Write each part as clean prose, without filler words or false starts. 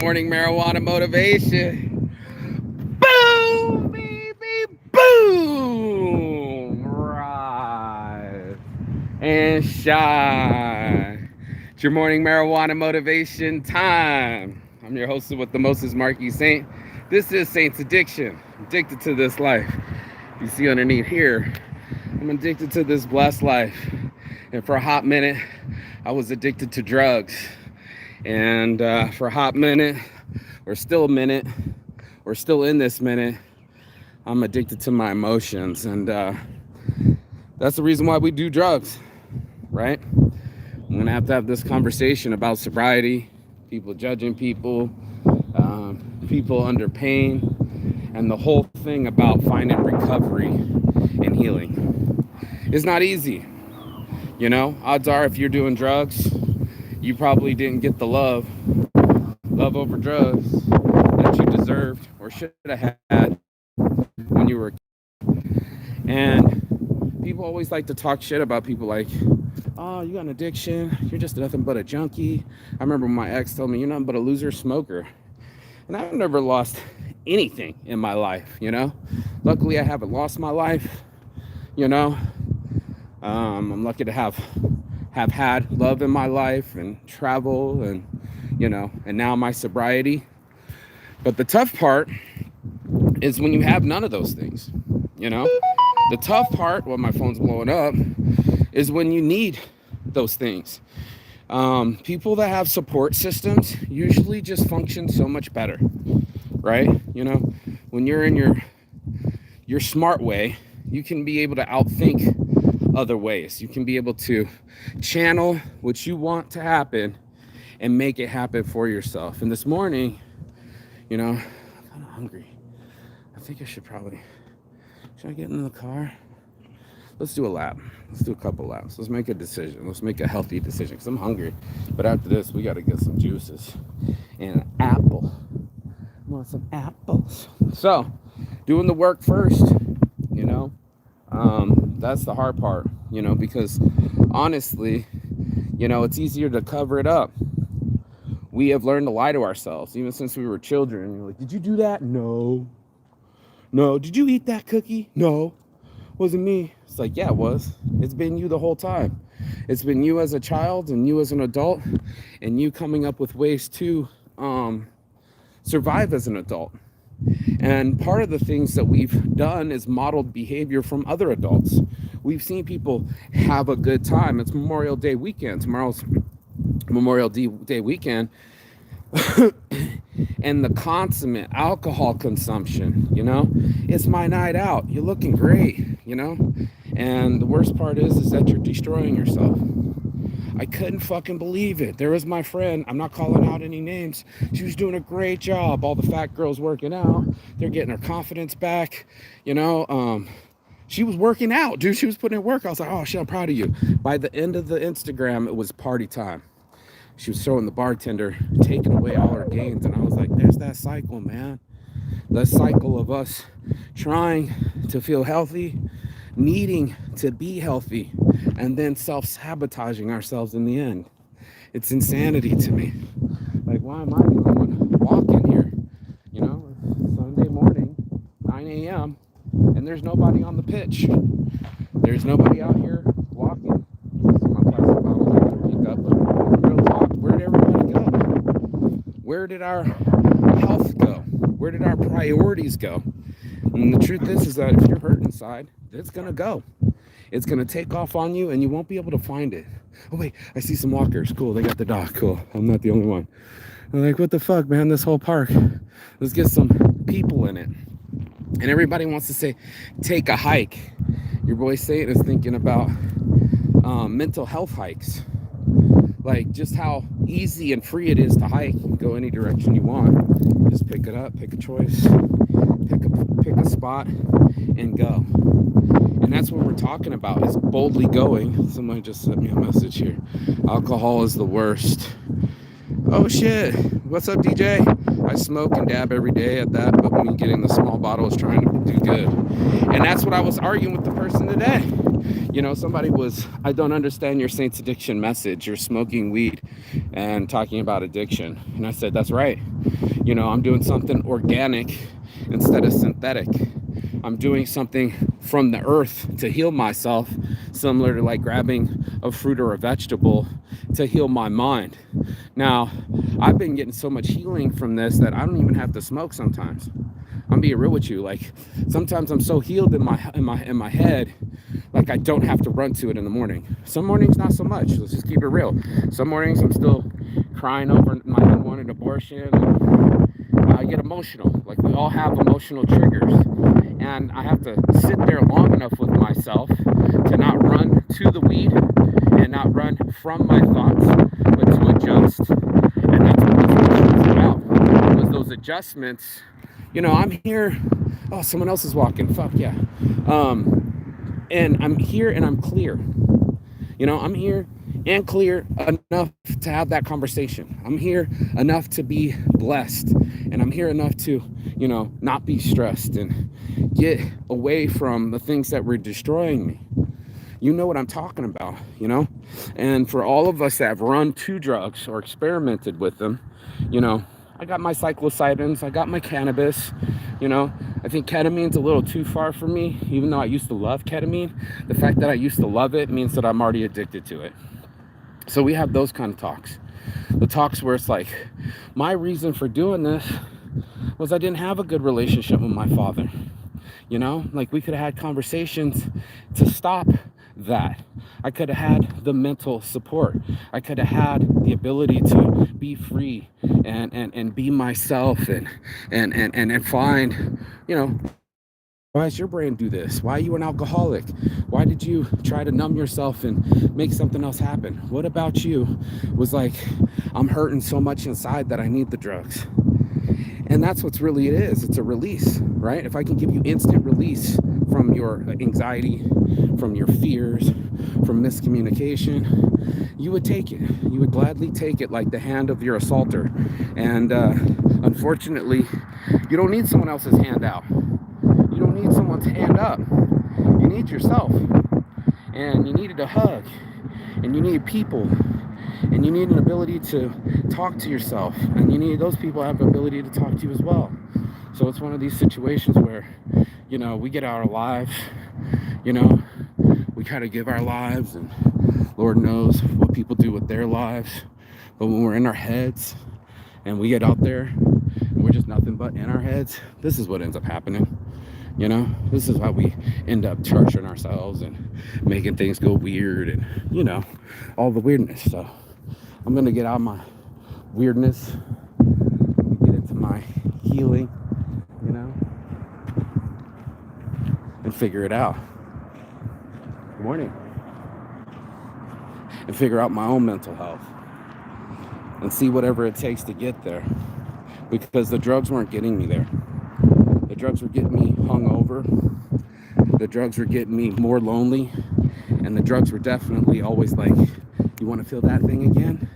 morning marijuana motivation. Boom, baby, boom. Rise and shine. It's your morning marijuana motivation time. I'm your host with the mostest, Marky Saint. This is Saint's Addiction. Addicted to this life. You see underneath here, I'm addicted to this blessed life. And for a hot minute, I was addicted to drugs. And for a hot minute, or still a minute, or still in this minute, I'm addicted to my emotions. And that's the reason why we do drugs, right? I'm gonna have to have this conversation about sobriety, people judging people, people under pain, and the whole thing about finding recovery and healing. It's not easy. You know, odds are if you're doing drugs, you probably didn't get the love over drugs that you deserved or should have had when you were a kid. And people always like to talk shit about people like, oh, you got an addiction, you're just nothing but a junkie. I remember my ex told me, you're nothing but a loser smoker. And I've never lost anything in my life, you know. Luckily, I haven't lost my life, you know. I'm lucky to have had love in my life and travel and, you know, and now my sobriety. But the tough part is when you have none of those things, you know. The tough part, well, my phone's blowing up, is when you need those things. People that have support systems usually just function so much better, right? You know, when you're in your smart way, you can be able to outthink other ways. You can be able to channel what you want to happen and make it happen for yourself. And this morning, you know, I'm kind of hungry. I think I should I get in the car? Let's do a lap. Let's do a couple laps. Let's make a decision. Let's make a healthy decision because I'm hungry. But after this, we got to get some juices and an apple. I want some apples. So, doing the work first, you know, that's the hard part, you know, because honestly, you know, it's easier to cover it up. We have learned to lie to ourselves, even since we were children. You're like, did you do that? No. No. Did you eat that cookie? No. Wasn't me. It's like, yeah, it was. It's been you the whole time. It's been you as a child and you as an adult and you coming up with ways to survive as an adult. And part of the things that we've done is modeled behavior from other adults. We've seen people have a good time. It's Memorial Day weekend. Tomorrow's Memorial Day weekend. And the consummate alcohol consumption, you know, it's my night out. You're looking great, you know, and the worst part is that you're destroying yourself. I couldn't fucking believe it. There was my friend. I'm not calling out any names. She was doing a great job. All the fat girls working out. They're getting her confidence back. You know, she was working out, dude. She was putting in work. I was like, oh shit, I'm proud of you. By the end of the Instagram, it was party time. She was showing the bartender, taking away all her gains. And I was like, there's that cycle, man. The cycle of us trying to feel healthy, needing to be healthy, and then self-sabotaging ourselves in the end. It's insanity to me. Like, why am I the only one walking here? You know, Sunday morning, 9 a.m., and there's nobody on the pitch. There's nobody out here walking. My plastic bottles I can pick up, but real talk, where did everybody go? Where did our health go? Where did our priorities go? And the truth is that if you're hurt inside, it's gonna go. It's gonna take off on you and you won't be able to find it. Oh wait, I see some walkers. Cool, they got the dog. Cool, I'm not the only one. I'm like, what the fuck, man, this whole park. Let's get some people in it. And everybody wants to say, take a hike. Your boy Saint is thinking about mental health hikes. Like just how easy and free it is to hike. You can go any direction you want. Just pick it up, pick a choice, pick a spot and go. And that's what we're talking about, is boldly going. Somebody just sent me a message here. Alcohol is the worst. Oh shit, what's up DJ? I smoke and dab every day at that, but when you get in the small bottle, it's trying to do good. And that's what I was arguing with the person today. You know, somebody was, I don't understand your Saints Addiction message. You're smoking weed and talking about addiction. And I said, that's right. You know, I'm doing something organic instead of synthetic. I'm doing something from the earth to heal myself, similar to like grabbing a fruit or a vegetable to heal my mind. Now, I've been getting so much healing from this that I don't even have to smoke sometimes. I'm being real with you. Like sometimes I'm so healed in my head, like I don't have to run to it in the morning. Some mornings not so much. Let's just keep it real. Some mornings I'm still crying over my unwanted abortion. I get emotional. Like we all have emotional triggers, and I have to sit there long enough with myself to not run to the weed and not run from my thoughts, but to adjust. And that's what this was about. Was those adjustments. You know, I'm here. Oh, someone else is walking. Fuck yeah. And I'm here and I'm clear. You know, I'm here and clear enough to have that conversation. I'm here enough to be blessed. And I'm here enough to, you know, not be stressed and get away from the things that were destroying me. You know what I'm talking about, you know? And for all of us that have run to drugs or experimented with them, you know, I got my psilocybins, I got my cannabis, you know. I think ketamine's a little too far for me, even though I used to love ketamine. The fact that I used to love it means that I'm already addicted to it. So we have those kind of talks. The talks where it's like, my reason for doing this was I didn't have a good relationship with my father. You know, like we could have had conversations to stop that. I could have had the mental support. I could have had the ability to be free and be myself and find, you know, why does your brain do this? Why are you an alcoholic? Why did you try to numb yourself and make something else happen? What about you was like, I'm hurting so much inside that I need the drugs. And that's what's really it is. It's a release, right? If I can give you instant release from your anxiety, from your fears, from miscommunication, you would take it. You would gladly take it like the hand of your assaulter. And unfortunately, you don't need someone else's hand out. You don't need someone's hand up. You need yourself. And you needed a hug. And you need people. And you need an ability to talk to yourself. And you need those people have the ability to talk to you as well. So it's one of these situations where, you know, we get our lives, you know, we kind of give our lives, and Lord knows what people do with their lives. But when we're in our heads and we get out there and we're just nothing but in our heads, this is what ends up happening. You know, this is how we end up charging ourselves and making things go weird and, you know, all the weirdness. So I'm going to get out of my weirdness and get into my healing, you know, and figure it out. Good morning. And figure out my own mental health and see whatever it takes to get there, because the drugs weren't getting me there. The drugs were getting me hungover. The drugs were getting me more lonely. And the drugs were definitely always like, you want to feel that thing again?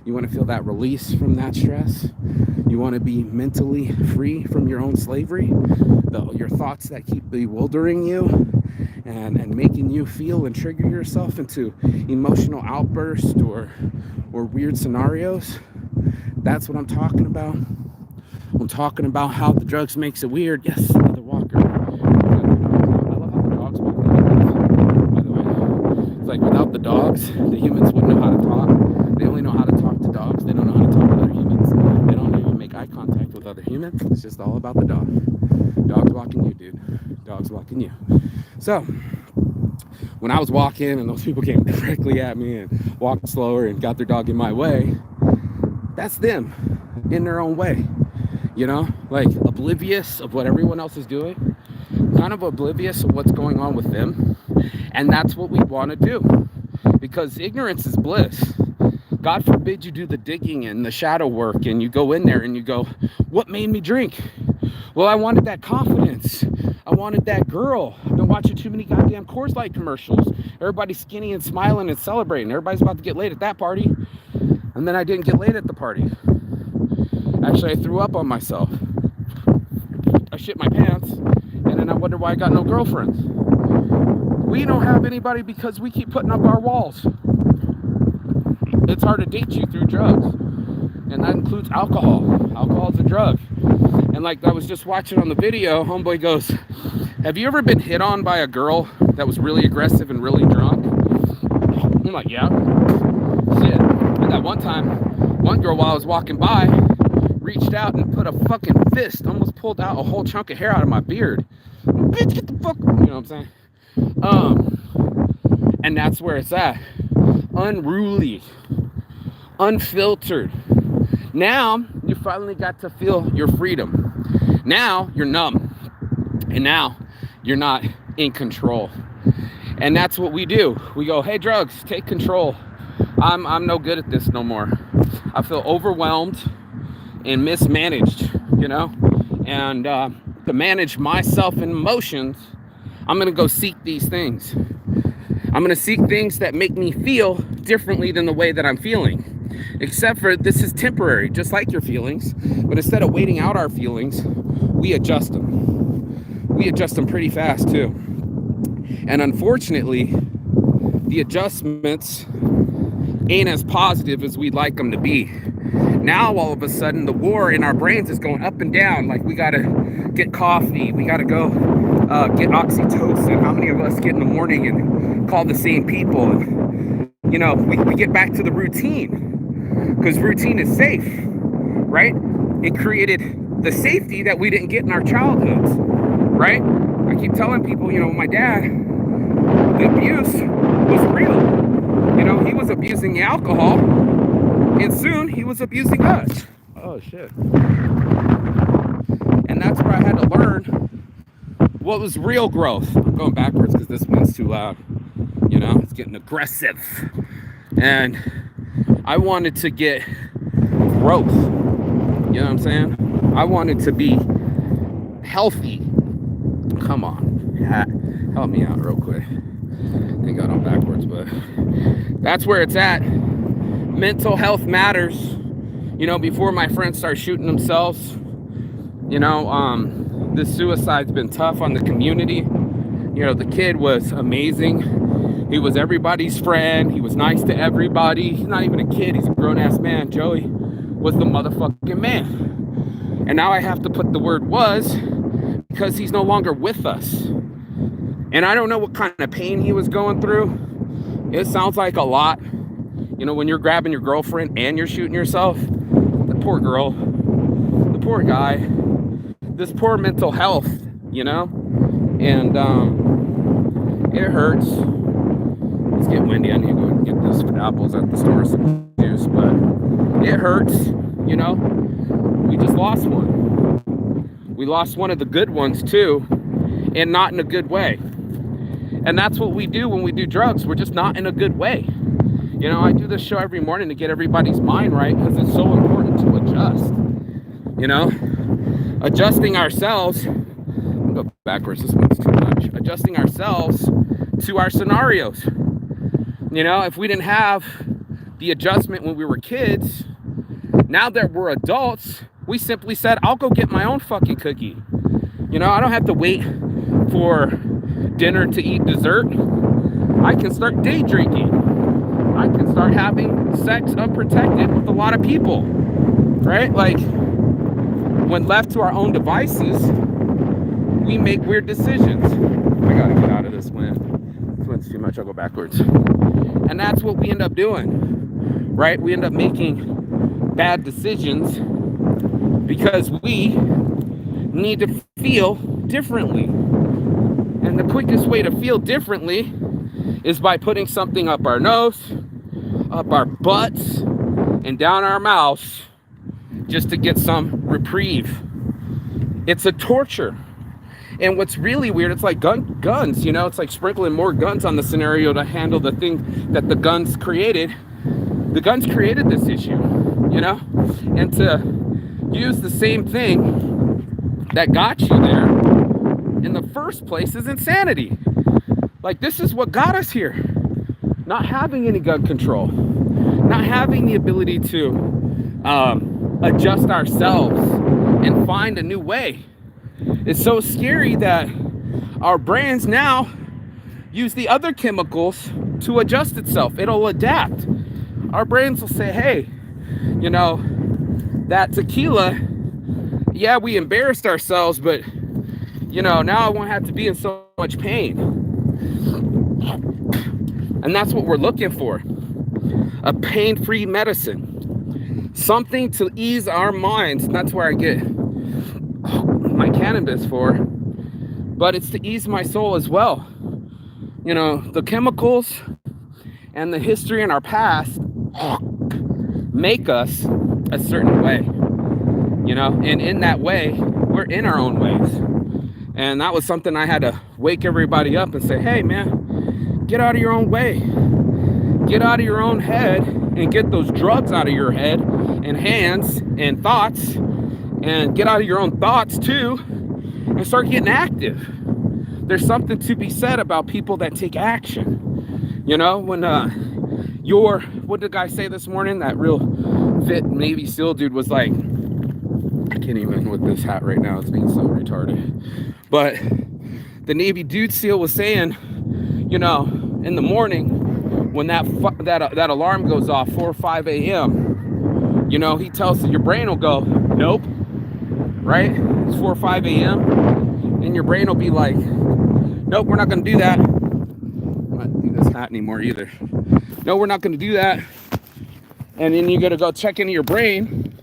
You want to feel that release from that stress? You want to be mentally free from your own slavery? Your thoughts that keep bewildering you and making you feel and trigger yourself into emotional outbursts or weird scenarios? That's what I'm talking about. I'm talking about how the drugs makes it weird. Yes, another walker. I love how the dogs walk the humans, by the way. It's like without the dogs, the humans wouldn't know how to talk. They only know how to talk to dogs. They don't know how to talk to other humans. They don't even make eye contact with other humans. It's just all about the dog. Dogs walking you, dude. Dogs walking you. So, when I was walking and those people came directly at me and walked slower and got their dog in my way, that's them in their own way. You know, like oblivious of what everyone else is doing, kind of oblivious of what's going on with them. And that's what we want to do, because ignorance is bliss. God forbid you do the digging and the shadow work and you go in there and you go, what made me drink? Well, I wanted that confidence. I wanted that girl. I've been watching too many goddamn Coors Light commercials. Everybody's skinny and smiling and celebrating. Everybody's about to get laid at that party. And then I didn't get laid at the party. Actually, I threw up on myself. I shit my pants, and then I wonder why I got no girlfriends. We don't have anybody because we keep putting up our walls. It's hard to date you through drugs, and that includes alcohol. Alcohol is a drug. And like I was just watching on the video, homeboy goes, have you ever been hit on by a girl that was really aggressive and really drunk? I'm like, yeah. Shit. And that one time, one girl while I was walking by reached out and put a fucking fist, almost pulled out a whole chunk of hair out of my beard. Bitch, get the fuck, you know what I'm saying? And that's where it's at. Unruly, unfiltered. Now you finally got to feel your freedom. Now you're numb, and now you're not in control. And that's what we do. We go, hey, drugs, take control. I'm no good at this no more. I feel overwhelmed and mismanaged, you know. And to manage myself and emotions, I'm gonna go seek these things. I'm gonna seek things that make me feel differently than the way that I'm feeling. Except for this is temporary, just like your feelings. But instead of waiting out our feelings, we adjust them. We adjust them pretty fast too. And unfortunately, the adjustments ain't as positive as we'd like them to be. Now, all of a sudden, the war in our brains is going up and down. Like, we gotta get coffee, we gotta go get oxytocin. How many of us get in the morning and call the same people? And, you know, we get back to the routine because routine is safe, right? It created the safety that we didn't get in our childhoods, right? I keep telling people, you know, my dad, the abuse was real. You know, he was abusing the alcohol, and soon he was abusing us. Oh, shit. And that's where I had to learn what was real growth. I'm going backwards because this one's too loud. You know, it's getting aggressive. And I wanted to get growth. You know what I'm saying? I wanted to be healthy. Come on. Yeah. Help me out real quick. I think I got on backwards, but that's where it's at. Mental health matters. You know, before my friends start shooting themselves, you know, this suicide's been tough on the community. You know, the kid was amazing. He was everybody's friend. He was nice to everybody. He's not even a kid. He's a grown-ass man. Joey was the motherfucking man. And now I have to put the word was because he's no longer with us. And I don't know what kind of pain he was going through. It sounds like a lot. You know, when you're grabbing your girlfriend and you're shooting yourself, the poor girl, the poor guy, this poor mental health, you know? And it hurts. It's getting windy. I need to go and get this apples at the store, some juice, but it hurts, you know? We just lost one. We lost one of the good ones too, and not in a good way. And that's what we do when we do drugs. We're just not in a good way. You know, I do this show every morning to get everybody's mind right because it's so important to adjust. You know, adjusting ourselves. I'll go backwards. This one's too much. Adjusting ourselves to our scenarios. You know, if we didn't have the adjustment when we were kids, now that we're adults, we simply said, I'll go get my own fucking cookie. You know, I don't have to wait for dinner to eat dessert. I can start day drinking. I can start having sex unprotected with a lot of people, right? Like, when left to our own devices, we make weird decisions. I gotta get out of this wind. This wind's too much, I'll go backwards. And that's what we end up doing, right? We end up making bad decisions because we need to feel differently. And the quickest way to feel differently is by putting something up our nose, up our butts, and down our mouths just to get some reprieve. It's a torture. And what's really weird, it's like guns, you know, it's like sprinkling more guns on the scenario to handle the thing that the guns created. The guns created this issue, you know, and to use the same thing that got you there in the first place is insanity. Like, this is what got us here. Not having any gun control, not having the ability to adjust ourselves and find a new way. It's so scary that our brains now use the other chemicals to adjust itself. It'll adapt. Our brains will say, hey, you know, that tequila, yeah, we embarrassed ourselves, but, you know, now I won't have to be in so much pain. And that's what we're looking for. A pain-free medicine. Something to ease our minds. And that's where I get my cannabis for. But it's to ease my soul as well. You know, the chemicals and the history in our past make us a certain way. You know, and in that way, we're in our own ways. And that was something I had to wake everybody up and say, hey, man, get out of your own way. Get out of your own head and get those drugs out of your head and hands and thoughts, and get out of your own thoughts too and start getting active. There's something to be said about people that take action. You know, when what did the guy say this morning? That real fit Navy SEAL dude was like, I can't even with this hat right now, it's being so retarded. But the Navy dude SEAL was saying, you know, in the morning when that alarm goes off, 4 or 5 a.m., you know, he tells you, your brain will go, nope, right? It's 4 or 5 a.m. and your brain will be like, nope, we're not going to do that. I'm not do this hat anymore either. No, we're not going to do that. And then you're going to go check into your brain,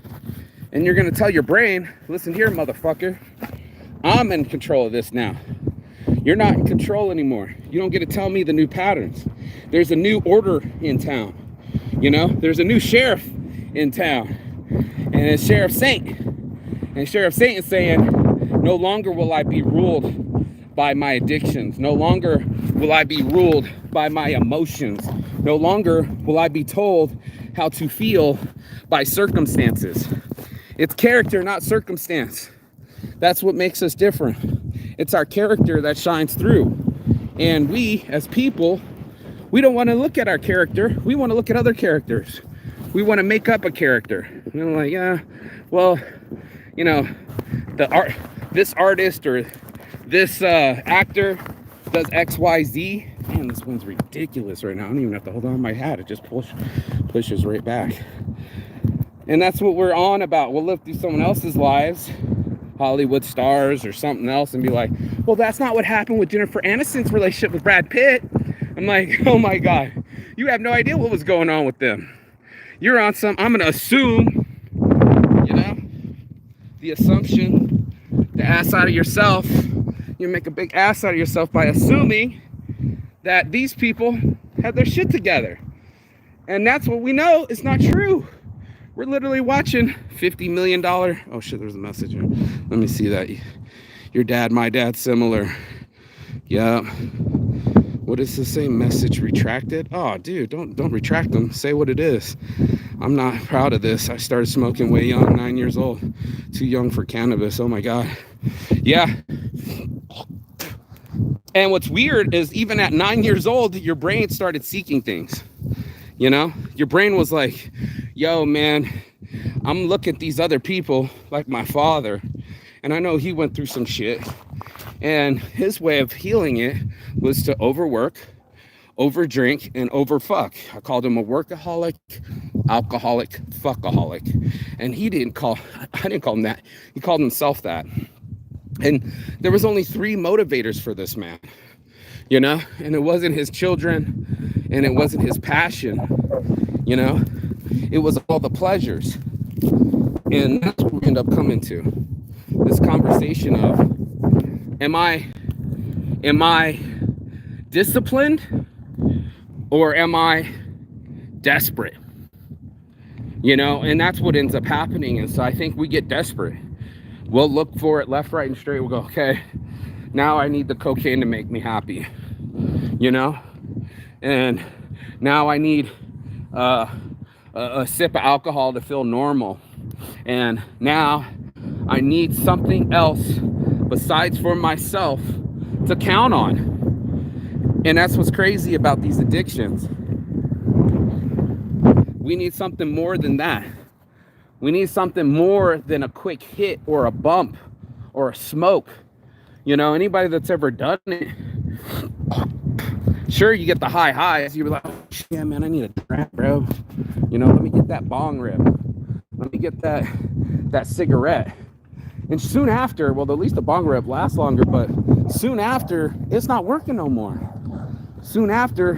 and you're going to tell your brain, listen here, motherfucker, I'm in control of this now. You're not in control anymore. You don't get to tell me the new patterns. There's a new order in town. You know, there's a new sheriff in town. And it's Sheriff Saint. And Sheriff Saint is saying, no longer will I be ruled by my addictions. No longer will I be ruled by my emotions. No longer will I be told how to feel by circumstances. It's character, not circumstance. That's what makes us different. It's our character that shines through. And we, as people, we don't want to look at our character. We want to look at other characters. We want to make up a character. You know, like, yeah, well, you know, this artist or this actor does X, Y, Z. Man, this one's ridiculous right now. I don't even have to hold on to my hat. It just pushes right back. And that's what we're on about. We'll look through someone else's lives, Hollywood stars or something else, and be like, well, that's not what happened with Jennifer Aniston's relationship with Brad Pitt. I'm like, oh my God, you have no idea what was going on with them. You're on some, I'm going to assume, you know, the assumption, the ass out of yourself. You make a big ass out of yourself by assuming that these people had their shit together. And that's what we know is not true. We're literally watching $50 million. Oh shit, there's a message here. Let me see that. Your dad, my dad, similar. Yeah. What is the same message retracted? Oh, dude, don't retract them. Say what it is. I'm not proud of this. I started smoking way young, 9 years old. Too young for cannabis. Oh my God. Yeah. And what's weird is even at 9 years old, your brain started seeking things. You know, your brain was like, yo, man, I'm looking at these other people like my father. And I know he went through some shit. And his way of healing it was to overwork, overdrink, and overfuck. I called him a workaholic, alcoholic, fuckaholic. And I didn't call him that. He called himself that. And there was only 3 motivators for this man, you know? And it wasn't his children, and it wasn't his passion, you know? It was all the pleasures. And that's what we end up coming to. This conversation of, am I disciplined or am I desperate? You know, and that's what ends up happening. And so I think we get desperate. We'll look for it left, right, and straight. We'll go, okay, now I need the cocaine to make me happy, you know? And now I need a sip of alcohol to feel normal. And now I need something else besides for myself to count on. And that's what's crazy about these addictions. We need something more than that. We need something more than a quick hit or a bump or a smoke. You know, anybody that's ever done it Sure, you get the high highs. You're like, oh, yeah, man, I need a trap, bro. Let me get that bong rip. Let me get that cigarette. And soon after, well, at least the bong rip lasts longer, but soon after, it's not working no more. Soon after,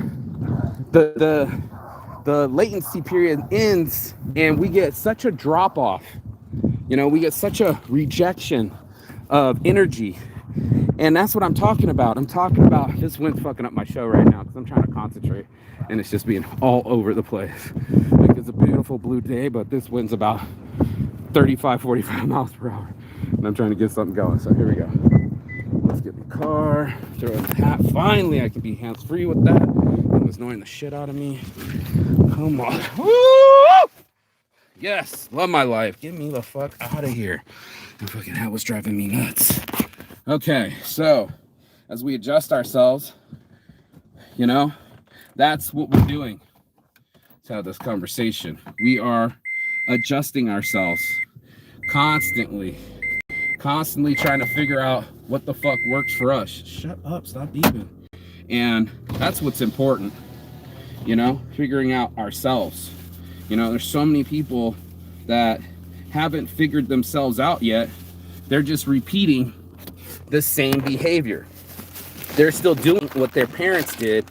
the latency period ends, and we get such a drop off. We get such a rejection of energy. And that's what I'm talking about. I'm talking about, this wind's fucking up my show right now because I'm trying to concentrate and it's just being all over the place. Like, it's a beautiful blue day, but this wind's about 35, 45 miles per hour. And I'm trying to get something going. So here we go. Let's get in the car, throw in the hat. Finally, I can be hands-free with that. It was annoying the shit out of me. Come on. Woo! Yes, love my life. Get me the fuck out of here. The fucking hat was driving me nuts. Okay, so as we adjust ourselves, that's what we're doing. Let's have this conversation. We are adjusting ourselves constantly trying to figure out what the fuck works for us. Shut up, stop beeping. And that's what's important, figuring out ourselves. There's so many people that haven't figured themselves out yet. They're just repeating the same behavior. They're still doing what their parents did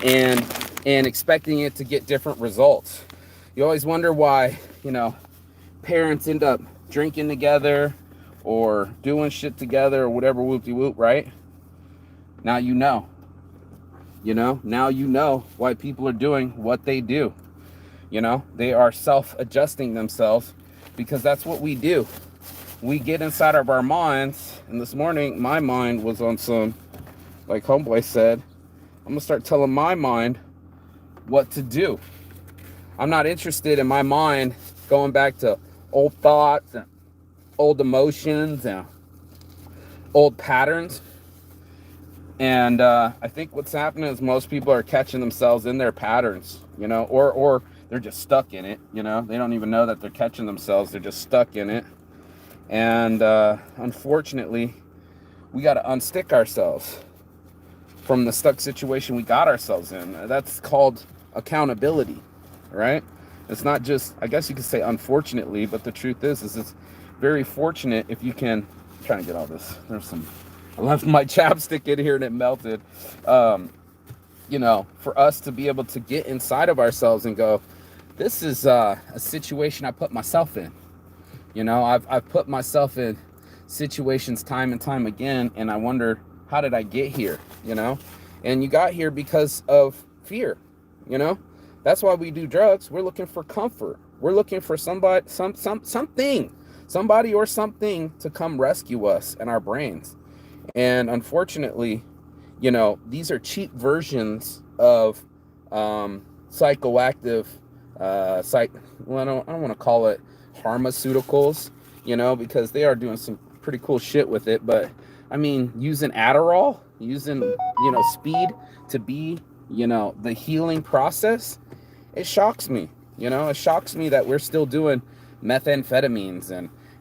and expecting it to get different results. You always wonder why, parents end up drinking together or doing shit together or whatever, whoop-de-whoop, right? Now now you know why people are doing what they do. They are self-adjusting themselves because that's what we do. We get inside of our minds, and this morning my mind was on some, like homeboy said, I'm gonna start telling my mind what to do. I'm not interested in my mind going back to old thoughts and old emotions and old patterns. And I think what's happening is most people are catching themselves in their patterns, or they're just stuck in it. They don't even know that they're catching themselves. They're just stuck in it. And unfortunately, we got to unstick ourselves from the stuck situation we got ourselves in. That's called accountability, right? It's not just, I guess you could say unfortunately, but the truth is it's very fortunate if you can, I'm trying to get all this. I left my chapstick in here and it melted. For us to be able to get inside of ourselves and go, this is a situation I put myself in. I've put myself in situations time and time again, and I wonder, how did I get here? And you got here because of fear. That's why we do drugs. We're looking for comfort. We're looking for somebody or something to come rescue us and our brains. And unfortunately, these are cheap versions of psychoactive, I don't want to call it pharmaceuticals, because they are doing some pretty cool shit with it. But I mean, using Adderall, using, speed to be, the healing process, it shocks me. It shocks me that we're still doing methamphetamines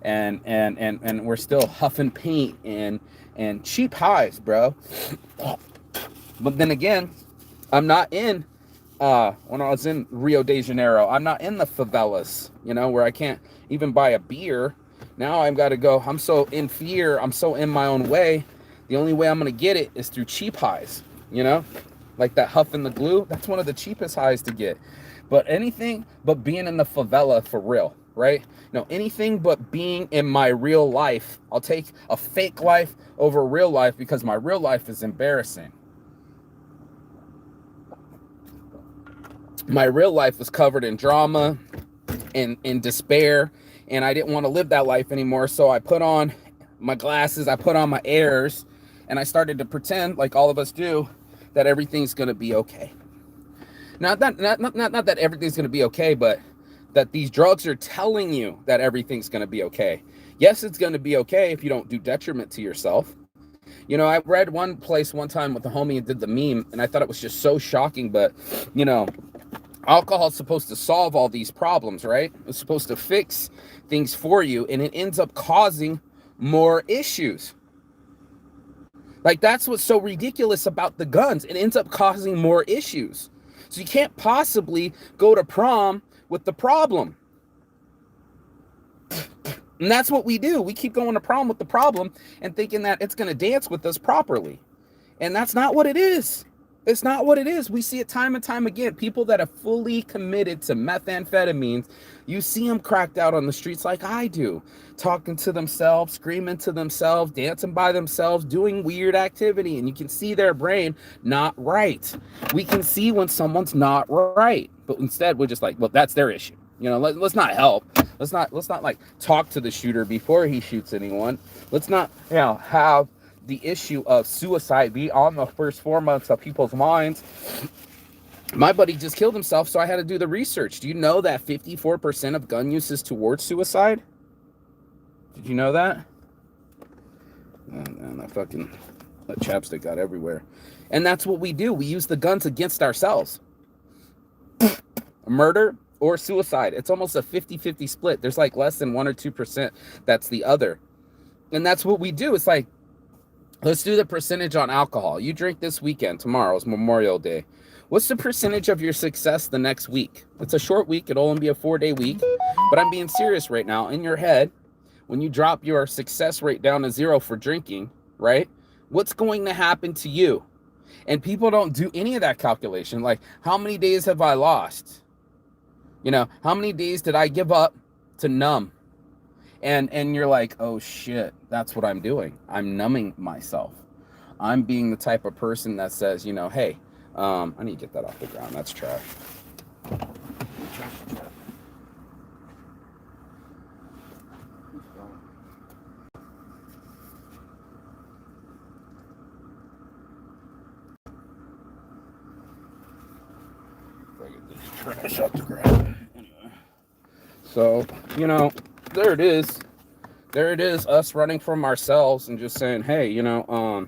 and we're still huffing paint and cheap highs, bro. But then again, I'm not in when I was in Rio de Janeiro, I'm not in the favelas, where I can't even buy a beer. Now I've got to go, I'm so in fear, I'm so in my own way. The only way I'm going to get it is through cheap highs, like that huff and the glue. That's one of the cheapest highs to get. But anything but being in the favela for real, right? Anything but being in my real life. I'll take a fake life over real life because my real life is embarrassing. My real life was covered in drama and in despair, and I didn't want to live that life anymore. So I put on my glasses, I put on my airs, and I started to pretend, like all of us do, that everything's going to be okay. Not that everything's going to be okay, but that these drugs are telling you that everything's going to be okay. Yes, it's going to be okay if you don't do detriment to yourself. I read one place one time with the homie and did the meme, and I thought it was just so shocking, but, alcohol is supposed to solve all these problems, right? It's supposed to fix things for you, and it ends up causing more issues. Like, that's what's so ridiculous about the guns. It ends up causing more issues. So you can't possibly go to prom with the problem. And that's what we do. We keep going to prom with the problem and thinking that it's going to dance with us properly. And that's not what it is. It's not what it is. We see it time and time again. People that are fully committed to methamphetamines, you see them cracked out on the streets like I do, talking to themselves, screaming to themselves, dancing by themselves, doing weird activity. And you can see their brain not right. We can see when someone's not right. But instead, we're just like, well, that's their issue. You know, let's not help. Let's not like talk to the shooter before he shoots anyone. Let's not, you know, have the issue of suicide be on the first 4 months of people's minds. My buddy just killed himself, so I had to do the research. Do you know that 54% of gun use is towards suicide? Did you know that? And that chapstick got everywhere. And that's what we do. We use the guns against ourselves. Murder or suicide. It's almost a 50-50 split. There's like less than 1 or 2% that's the other. And that's what we do. It's like, let's do the percentage on alcohol. You drink this weekend. Tomorrow's Memorial Day. What's the percentage of your success the next week? It's a short week. It'll only be a 4-day week. But I'm being serious right now. In your head, when you drop your success rate down to 0 for drinking, right? What's going to happen to you? And people don't do any of that calculation. Like, how many days have I lost? You know, how many days did I give up to numb? And you're like, oh shit, that's what I'm doing. I'm numbing myself. I'm being the type of person that says, you know, hey, I need to get that off the ground. That's trash. Trash off the ground. Anyway. So, you know, there it is. There it is, us running from ourselves and just saying, hey, you know,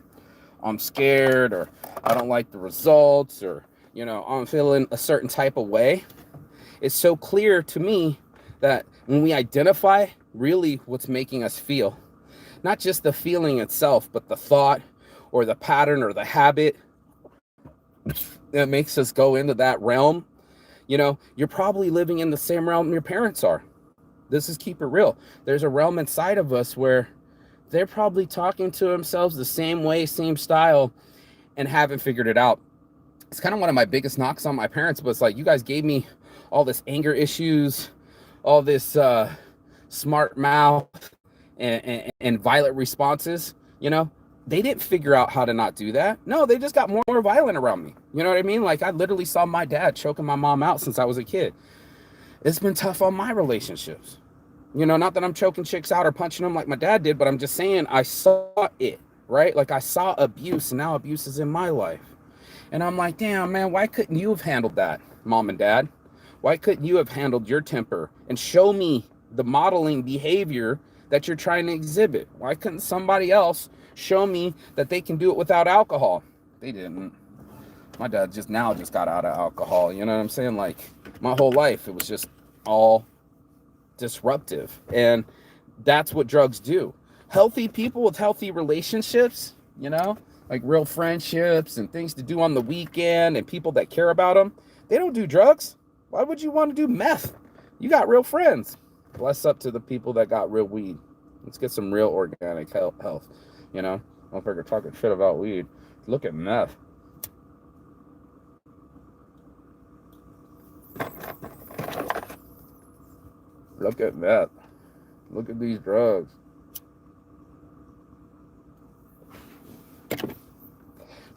I'm scared, or I don't like the results, or, you know, I'm feeling a certain type of way. It's so clear to me that when we identify really what's making us feel, not just the feeling itself, but the thought or the pattern or the habit that makes us go into that realm, you know, you're probably living in the same realm your parents are. This is keep it real. There's a realm inside of us where they're probably talking to themselves the same way, same style, and haven't figured it out. It's kind of one of my biggest knocks on my parents, but it's like, you guys gave me all this anger issues, all this smart mouth and violent responses. You know, they didn't figure out how to not do that. No, they just got more violent around me. You know what I mean? Like, I literally saw my dad choking my mom out since I was a kid. It's been tough on my relationships. You know, not that I'm choking chicks out or punching them like my dad did, but I'm just saying I saw it, right? Like, I saw abuse, and now abuse is in my life. And I'm like, damn, man, why couldn't you have handled that, mom and dad? Why couldn't you have handled your temper and show me the modeling behavior that you're trying to exhibit? Why couldn't somebody else show me that they can do it without alcohol? They didn't. My dad just got out of alcohol. You know what I'm saying? Like, my whole life, it was just all disruptive. And that's what drugs do. Healthy people with healthy relationships, you know, like real friendships and things to do on the weekend and people that care about them, they don't do drugs. Why would you want to do meth? You got real friends. Bless up to the people that got real weed. Let's get some real organic health. You know, motherfucker talking shit about weed. Look at meth. Look at that. Look at these drugs.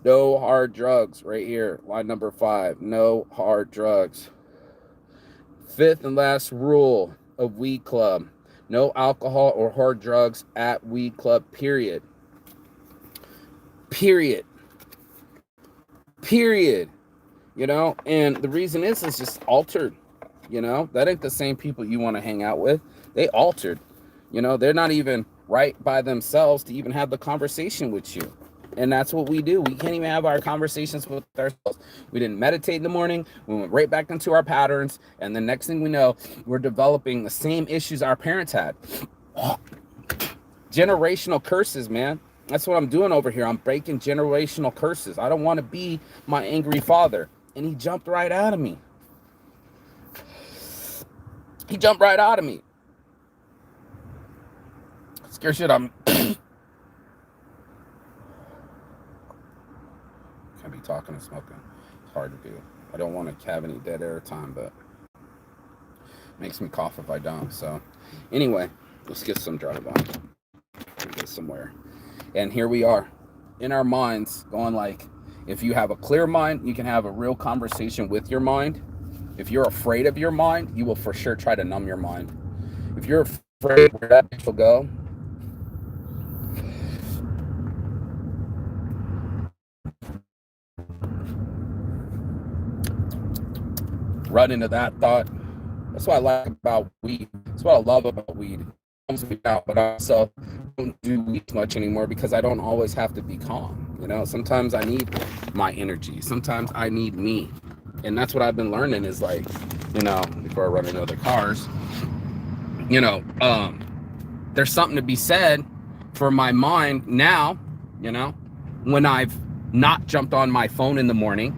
No hard drugs right here. Line number 5. No hard drugs. 5th and last rule of Weed Club. No alcohol or hard drugs at Weed Club, period. Period. Period. You know, and the reason is it's just altered. You know, that ain't the same people you want to hang out with. They altered. You know, they're not even right by themselves to even have the conversation with you. And that's what we do. We can't even have our conversations with ourselves. We didn't meditate in the morning. We went right back into our patterns. And the next thing we know, we're developing the same issues our parents had. Generational curses, man. That's what I'm doing over here. I'm breaking generational curses. I don't want to be my angry father. And he jumped right out of me. He jumped right out of me. Scare shit. I'm can't be talking and smoking. It's hard to do. I don't want to have any dead air time, but it makes me cough if I don't. So anyway, let's get some drive on. Get somewhere. And here we are in our minds going like, if you have a clear mind, you can have a real conversation with your mind. If you're afraid of your mind, you will for sure try to numb your mind. If you're afraid where that bitch will go, run into that thought. That's what I like about weed. That's what I love about weed. It calms me out, but I also don't do weed much anymore because I don't always have to be calm. You know, sometimes I need my energy. Sometimes I need me. And that's what I've been learning is like, you know, before I run into other cars, you know, there's something to be said for my mind now, you know, when I've not jumped on my phone in the morning,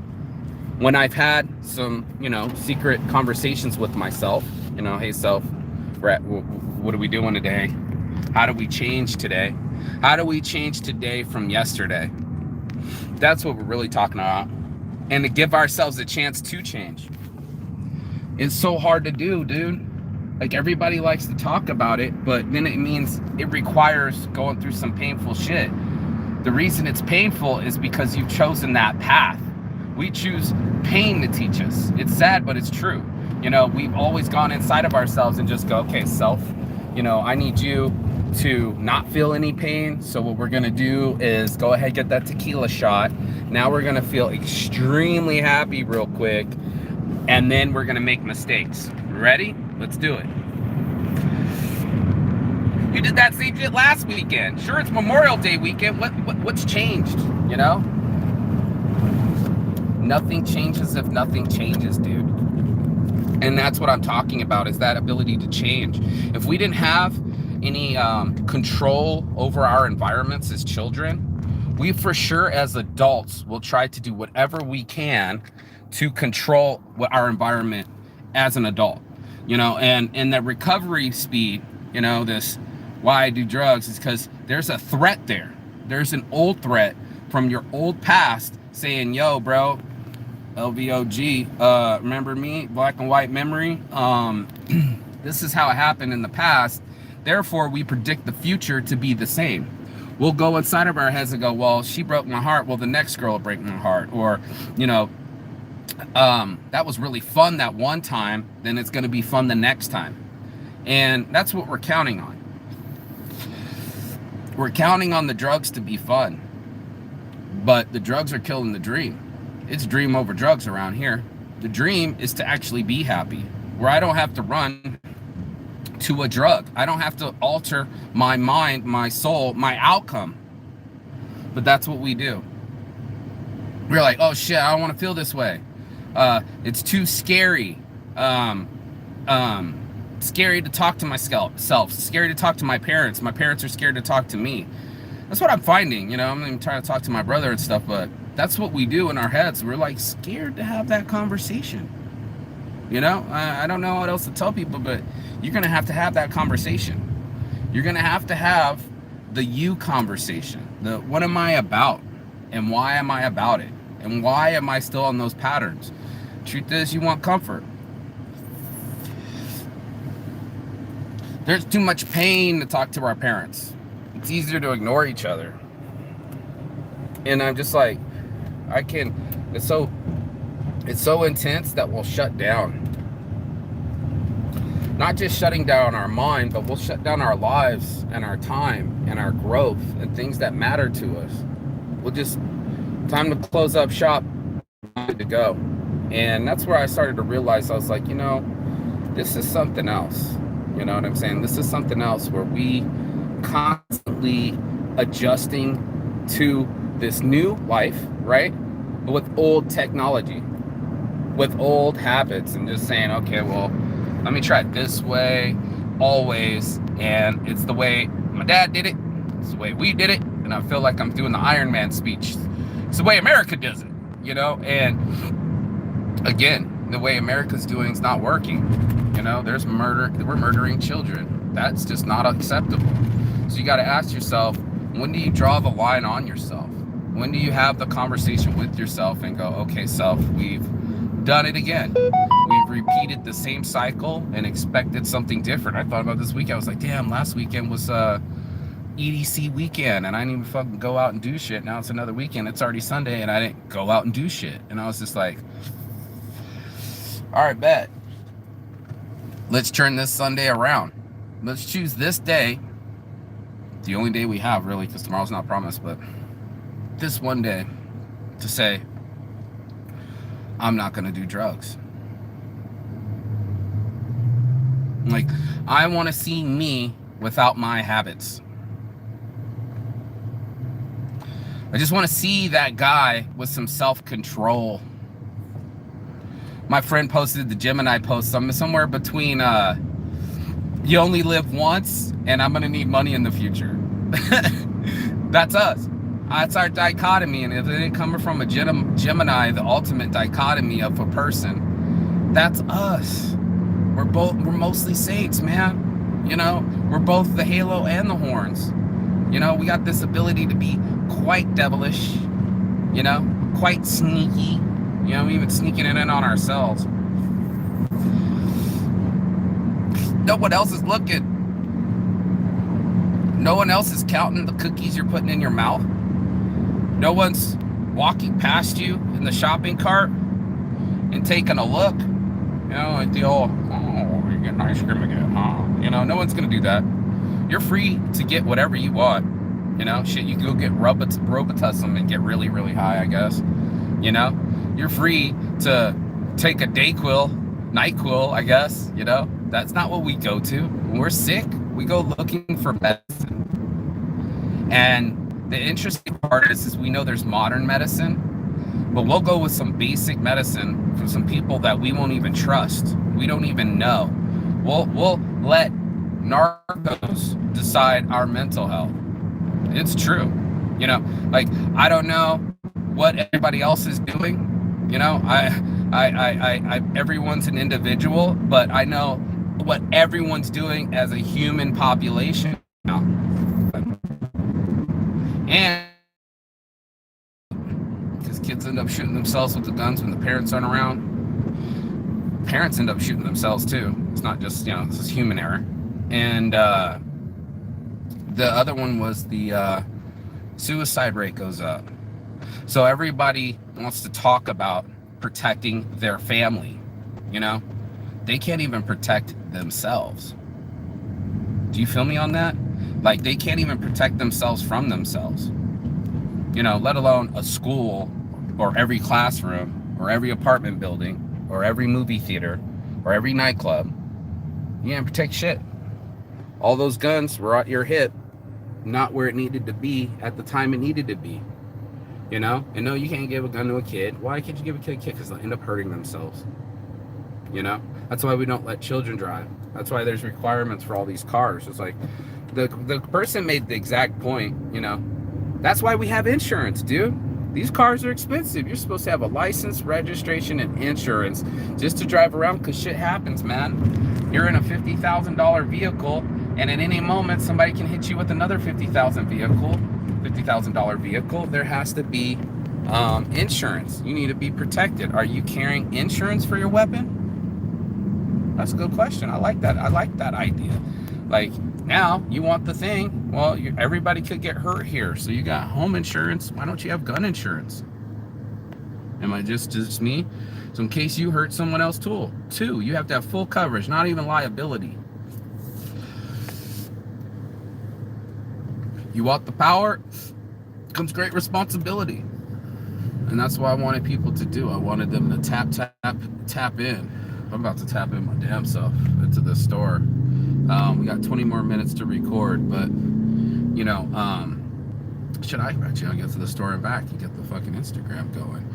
when I've had some, you know, secret conversations with myself, you know, hey, self, what are we doing today? How do we change today? How do we change today from yesterday? That's what we're really talking about. And to give ourselves a chance to change. It's so hard to do, dude. Like everybody likes to talk about it, but then it means it requires going through some painful shit. The reason it's painful is because you've chosen that path. We choose pain to teach us. It's sad, but it's true. You know, we've always gone inside of ourselves and just go, okay, self, you know, I need you to not feel any pain. So what we're going to do is go ahead, get that tequila shot. Now we're going to feel extremely happy real quick. And then we're going to make mistakes. Ready? Let's do it. You did that same shit last weekend. Sure, it's Memorial Day weekend. What's changed, you know? Nothing changes if nothing changes, dude. And that's what I'm talking about, is that ability to change. If we didn't have any control over our environments as children, we for sure as adults will try to do whatever we can to control what our environment as an adult, you know, and the recovery speed, you know, this why I do drugs is because there's a threat there. There's an old threat from your old past saying, yo, bro, LVOG, remember me, black and white memory. This is how it happened in the past. Therefore, we predict the future to be the same. We'll go inside of our heads and go, well, she broke my heart. Well, the next girl will break my heart. Or, you know, that was really fun that one time. Then it's going to be fun the next time. And that's what we're counting on. We're counting on the drugs to be fun. But the drugs are killing the dream. It's dream over drugs around here. The dream is to actually be happy, where I don't have to run to a drug. I don't have to alter my mind, my soul, my outcome. But that's what we do. We're like, oh shit, I don't want to feel this way. It's too scary. Scary to talk to myself. Scary to talk to my parents. My parents are scared to talk to me. That's what I'm finding. You know, I'm even trying to talk to my brother and stuff, but that's what we do in our heads. We're like scared to have that conversation. You know, I don't know what else to tell people, but you're going to have that conversation. You're going to have the you conversation. The what am I about? And why am I about it? And why am I still on those patterns? Truth is, you want comfort. There's too much pain to talk to our parents. It's easier to ignore each other. And I'm just like, it's so intense that we'll shut down. Not just shutting down our mind, but we'll shut down our lives and our time and our growth and things that matter to us. We'll just, time to close up shop, good to go. And that's where I started to realize, I was like, you know, this is something else. You know what I'm saying? This is something else where we constantly adjusting to this new life, right? But with old technology, with old habits, and just saying, okay, well, let me try it this way, always. And it's the way my dad did it. It's the way we did it. and I feel like I'm doing the Iron Man speech. It's the way America does it, you know. And again, the way America's doing is not working. You know, there's murder. We're murdering children. That's just not acceptable. So you got to ask yourself, when do you draw the line on yourself? When do you have the conversation with yourself and go, okay, self, we've done it again. We've repeated the same cycle and expected something different. I thought about this weekend. I was like, damn, last weekend was EDC weekend and I didn't even fucking go out and do shit. Now it's another weekend. It's already Sunday and I didn't go out and do shit. And I was just like, all right, bet. Let's turn this Sunday around. Let's choose this day, the only day we have really, because tomorrow's not promised, but this one day to say, I'm not going to do drugs. Like, I want to see me without my habits. I just want to see that guy with some self-control. My friend posted the Gemini post somewhere between you only live once and I'm going to need money in the future. That's us. That's our dichotomy. And if it ain't coming from a Gemini, the ultimate dichotomy of a person, that's us. We're mostly saints, man. You know, we're both the halo and the horns. You know, we got this ability to be quite devilish, you know, quite sneaky, you know, even sneaking it in on ourselves. No one else is looking. No one else is counting the cookies you're putting in your mouth. No one's walking past you in the shopping cart and taking a look. You know, at the old, oh, you're getting ice cream again, huh? You know, no one's going to do that. You're free to get whatever you want. You know, shit, you can go get Robitussin and get really, really high, I guess. You know, you're free to take a NyQuil, I guess. You know, that's not what we go to. When we're sick, we go looking for medicine. And the interesting part is we know there's modern medicine, but we'll go with some basic medicine from some people that we won't even trust. We don't even know. We'll let narcos decide our mental health. It's true. You know, like, I don't know what everybody else is doing. You know, everyone's an individual, but I know what everyone's doing as a human population now. And because kids end up shooting themselves with the guns when the parents aren't around. Parents end up shooting themselves too. It's not just, you know, this is human error. And the other one was the suicide rate goes up. So everybody wants to talk about protecting their family. You know, they can't even protect themselves. Do you feel me on that? Like, they can't even protect themselves from themselves. You know, let alone a school or every classroom or every apartment building or every movie theater or every nightclub. You can't protect shit. All those guns were at your hip, not where it needed to be at the time it needed to be. You know? And no, you can't give a gun to a kid. Why can't you give a kid a kick? Because they'll end up hurting themselves. You know? That's why we don't let children drive. That's why there's requirements for all these cars. It's like, the person made the exact point, you know? That's why we have insurance, dude. These cars are expensive. You're supposed to have a license, registration, and insurance just to drive around, because shit happens, man. You're in a $50,000 vehicle, and at any moment, somebody can hit you with another $50,000 vehicle. There has to be insurance. You need to be protected. Are you carrying insurance for your weapon? That's a good question. I like that. I like that idea. Like, now you want the thing. Well, everybody could get hurt here. So you got home insurance. Why don't you have gun insurance? Am I just me? So in case you hurt someone else too, you have to have full coverage, not even liability. You want the power, comes great responsibility. And that's what I wanted people to do. I wanted them to tap in. I'm about to tap in my damn self into the store. We got 20 more minutes to record, but you know, should I actually, I'll get to the store and back and get the fucking Instagram going.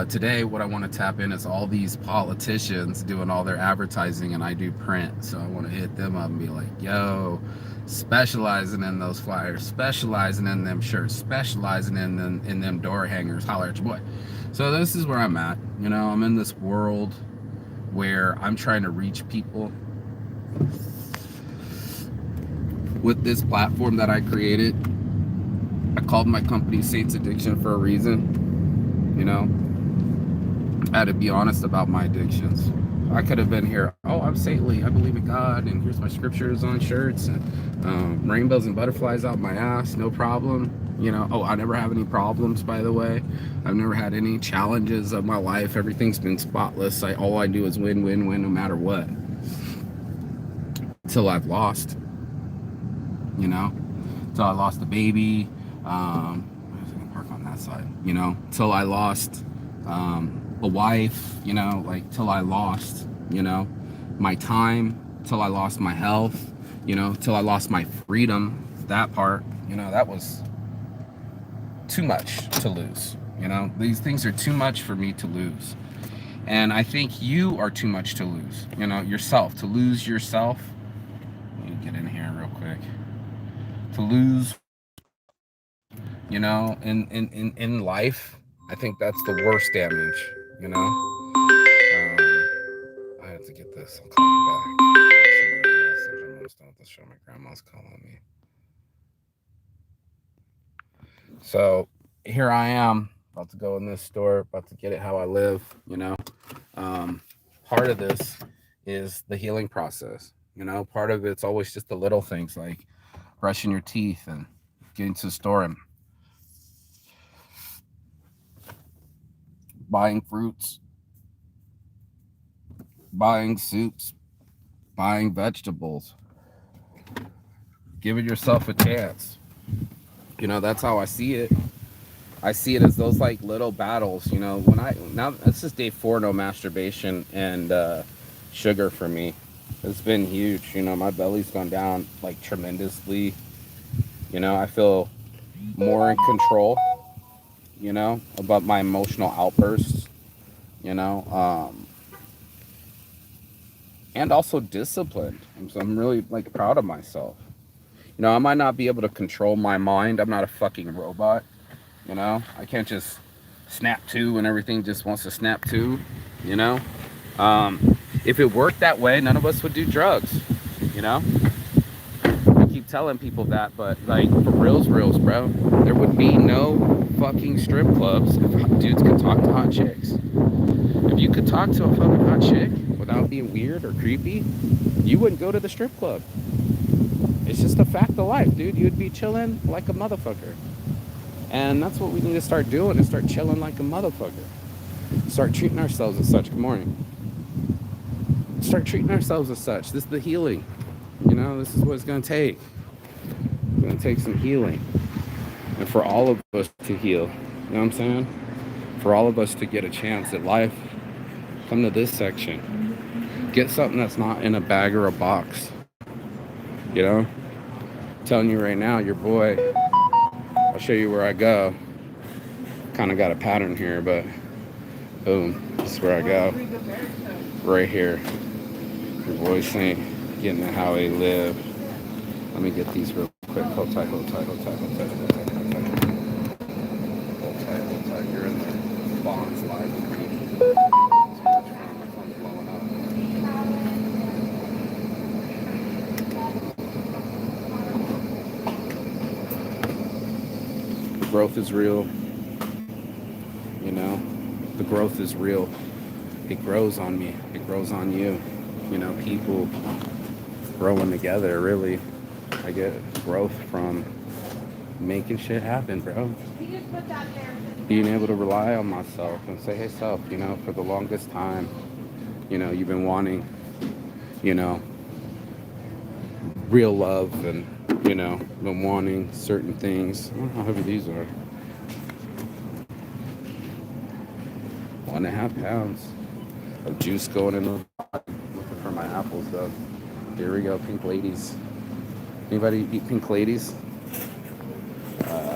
Today, what I want to tap in is all these politicians doing all their advertising, and I do print. So I want to hit them up and be like, yo, specializing in those flyers, specializing in them shirts, specializing in them door hangers. Holler at your boy. So this is where I'm at. You know, I'm in this world where I'm trying to reach people with this platform that I created. I called my company Saints Addiction for a reason. You know, I had to be honest about my addictions. I could have been here, oh, I'm saintly, I believe in God, and here's my scriptures on shirts, and rainbows and butterflies out my ass, no problem. You know, oh, I never have any problems, by the way. I've never had any challenges of my life. Everything's been spotless. All I do is win, win, win, no matter what. Until I've lost, you know, until I lost a baby. I was gonna park on that side, you know, till I lost a wife, you know, like till I lost, you know, my time, till I lost my health, you know, till I lost my freedom. That part, you know, that was too much to lose. You know, these things are too much for me to lose. And I think you are too much to lose, you know, yourself, to lose yourself. Let me get in here real quick. To lose, you know, in life, I think that's the worst damage, you know. I have to get this. I'm calling back. I'm almost done with the show. My grandma's calling me. So here I am, about to go in this store, about to get it how I live, you know. Part of this is the healing process, you know. Part of it's always just the little things like brushing your teeth and getting to the store and buying fruits, buying soups, buying vegetables, giving yourself a chance. You know, that's how I see it. I see it as those like little battles, you know. Now this is day 4, no masturbation and sugar for me. It's been huge, you know. My belly's gone down like tremendously. You know, I feel more in control, you know, about my emotional outbursts, you know, and also disciplined. So I'm really like proud of myself. You know, I might not be able to control my mind. I'm not a fucking robot. You know, I can't just snap to when everything just wants to snap to. You know, if it worked that way, none of us would do drugs. You know, I keep telling people that, but like for reals, bro, there would be no fucking strip clubs if dudes could talk to hot chicks. If you could talk to a fucking hot chick without being weird or creepy, you wouldn't go to the strip club. It's just a fact of life, dude. You'd be chilling like a motherfucker. And that's what we need to start doing, is start chilling like a motherfucker. Start treating ourselves as such. Good morning. Start treating ourselves as such. This is the healing. You know, this is what it's going to take. It's going to take some healing. And for all of us to heal, you know what I'm saying? For all of us to get a chance at life, come to this section. Get something that's not in a bag or a box. You know? I'm telling you right now, your boy, I'll show you where I go. Kind of got a pattern here, but boom, this is where I go. Right here. Your boy saying, getting to how he live. Let me get these real quick. Hold tight, hold tight, hold tight, hold tight, hold tight, hold tight. Hold tight, hold tight. You're in the bonds live. The growth is real. You know, the growth is real. It grows on me. It grows on you. You know, people growing together, really. I get growth from making shit happen, bro. Being able to rely on myself and say, hey, self, you know, for the longest time, you know, you've been wanting, you know, real love and, you know, been wanting certain things. I don't know how heavy these are. 1.5 pounds of juice going in the pot. Looking for my apples, though. Here we go, pink ladies. Anybody eat pink ladies?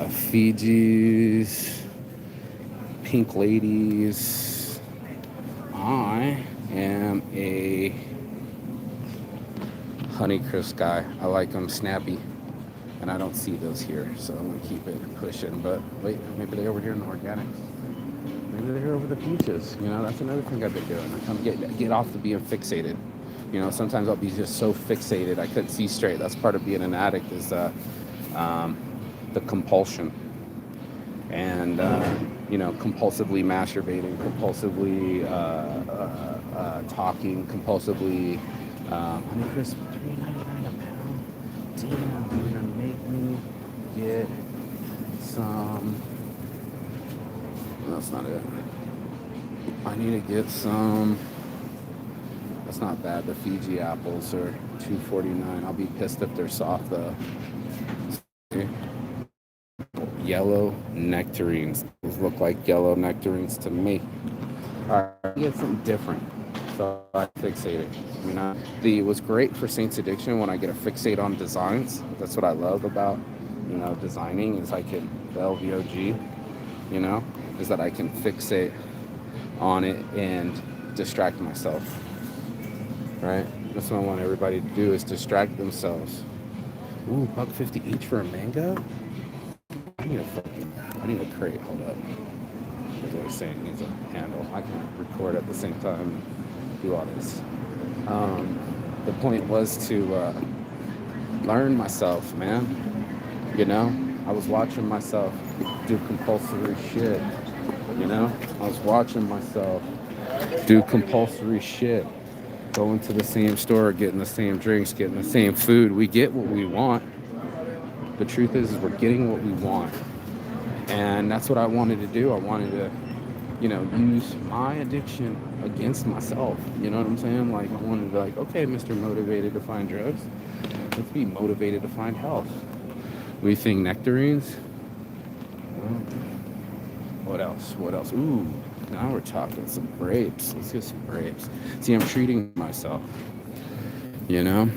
Fiji's, pink ladies. I am a Honeycrisp guy. I like them snappy, and I don't see those here, so I'm gonna keep it pushing. But wait, maybe they're over here in the organics. Maybe they're over the peaches. You know, that's another thing I've been doing. I come get off the being fixated. You know, sometimes I'll be just so fixated I couldn't see straight. That's part of being an addict is um, the compulsion and you know, compulsively masturbating, compulsively talking, compulsively. Honey Crisp, $3.99 a pound. Damn, you're gonna make me get some. No, that's not it. I need to get some. That's not bad. The Fiji apples are $2.49. I'll be pissed if they're soft though. See? Yellow nectarines. Those look like yellow nectarines to me. All right, get something different. So I fixated. You know, it was great for Saints Addiction when I get a fixate on designs. That's what I love about, you know, designing is I can, the LVOG, you know, is that I can fixate on it and distract myself, right? That's what I want everybody to do is distract themselves. Ooh, $1.50 each for a mango? I need a crate, hold up. That's what I was saying, it needs a handle. I can record at the same time and do all this. The point was to learn myself, man. You know, I was watching myself do compulsory shit. You know, I was watching myself do compulsory shit. Going to the same store, getting the same drinks, getting the same food. We get what we want. The truth is we're getting what we want. And that's what I wanted to do. I wanted to, you know, use my addiction against myself. You know what I'm saying? Like, I wanted to, like, okay, Mr. Motivated to find drugs, let's be motivated to find health. We think nectarines. Well, what else? What else? Ooh, now we're talking some grapes. Let's get some grapes. See, I'm treating myself. You know?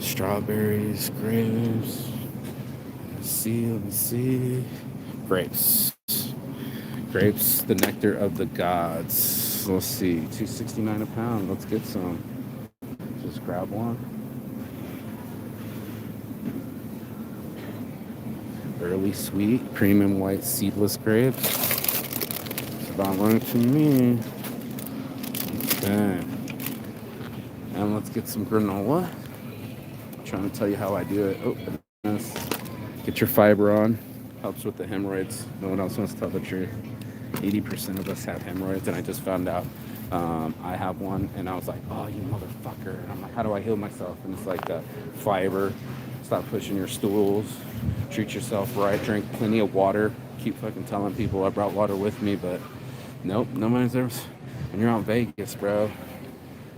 Strawberries, grapes. Let me see. Grapes. Grapes, the nectar of the gods. Let's see. $2.69 a pound. Let's get some. Just grab one. Early sweet, premium white seedless grapes. It's about right to me. Okay. And let's get some granola. I'm trying to tell you how I do it. Oh, bananas. Get your fiber on. Helps with the hemorrhoids. No one else wants to tell the truth. 80% of us have hemorrhoids, and I just found out I have one, and I was like, oh, you motherfucker. And I'm like, how do I heal myself? And it's like fiber. Stop pushing your stools. Treat yourself right. Drink plenty of water. Keep fucking telling people I brought water with me, but nope, nobody's ever. When you're out in Vegas, bro,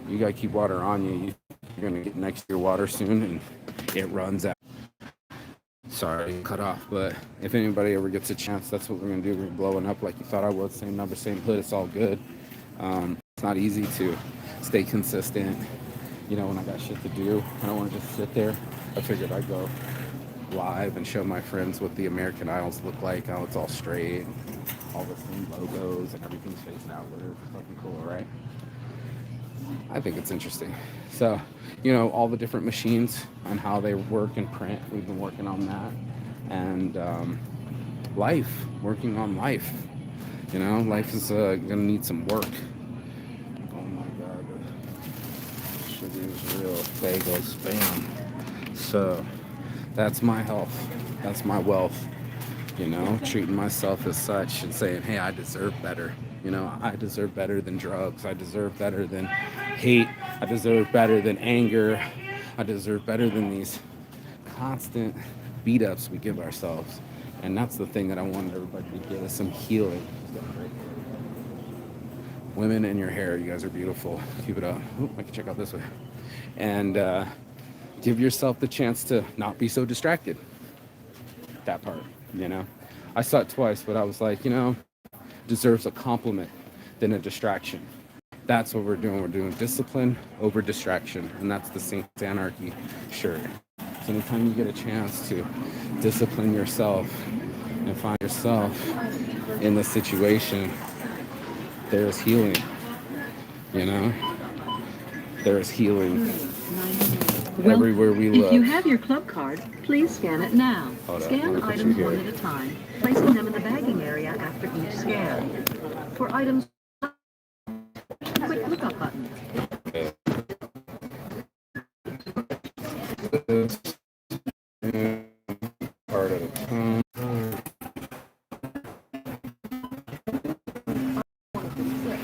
you gotta keep water on you. You're gonna get next to your water soon, and it runs out. Sorry, cut off. But if anybody ever gets a chance, that's what we're gonna do. We're blowing up like you thought I would. Same number, same hood. It's all good. It's not easy to stay consistent. You know, when I got shit to do, I don't want to just sit there. I figured I'd go live and show my friends what the American Isles look like, how it's all straight, all the same logos and everything's facing outward. It's fucking cool, right? I think it's interesting. So, you know, all the different machines and how they work in print, we've been working on that. And life, working on life. You know, life is gonna need some work. Oh my God, the sugar is real. Bagels, bam. So, that's my health. That's my wealth. You know, treating myself as such and saying, hey, I deserve better. You know, I deserve better than drugs. I deserve better than hate. I deserve better than anger. I deserve better than these constant beat ups we give ourselves. And that's the thing that I wanted everybody to get is some healing. Women in your hair, you guys are beautiful. Keep it up. Ooh, I can check out this way. And give yourself the chance to not be so distracted. That part, you know. I saw it twice, but I was like, you know, deserves a compliment than a distraction. That's what we're doing. We're doing discipline over distraction, and that's the Saints Anarchy shirt. So anytime you get a chance to discipline yourself and find yourself in the situation, there is healing. You know, there is healing. everywhere we look. If you have your club card, please scan it now. Scan items one at a time, placing them in the bagging area after each scan. For items, click lookup button. Part of it.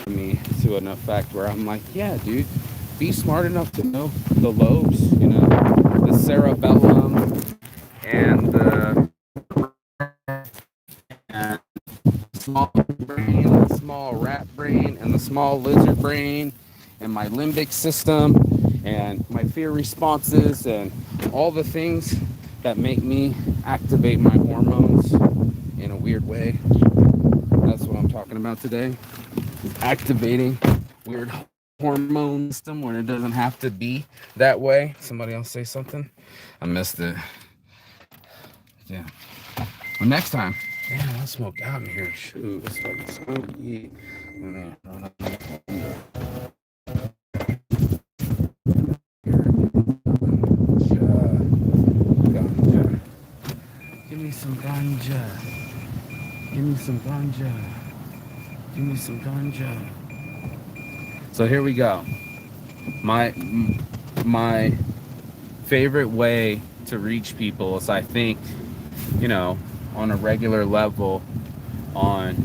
Me to an effect where I'm like, yeah, dude, be smart enough to know the lobes, you know, the cerebellum and the small brain, the small rat brain, and the small lizard brain, and my limbic system, and my fear responses, and all the things that make me activate my hormones in a weird way. That's what I'm talking about today. Activating weird hormone system when it doesn't have to be that way. Somebody else say something? I missed it. Yeah. Well, next time. Damn, I smoked out in here. Shoot, it's fucking smoky. Ganja. Give me some ganja. Give me some ganja. Give me some ganja. So here we go. My favorite way to reach people is, I think, you know, on a regular level, on,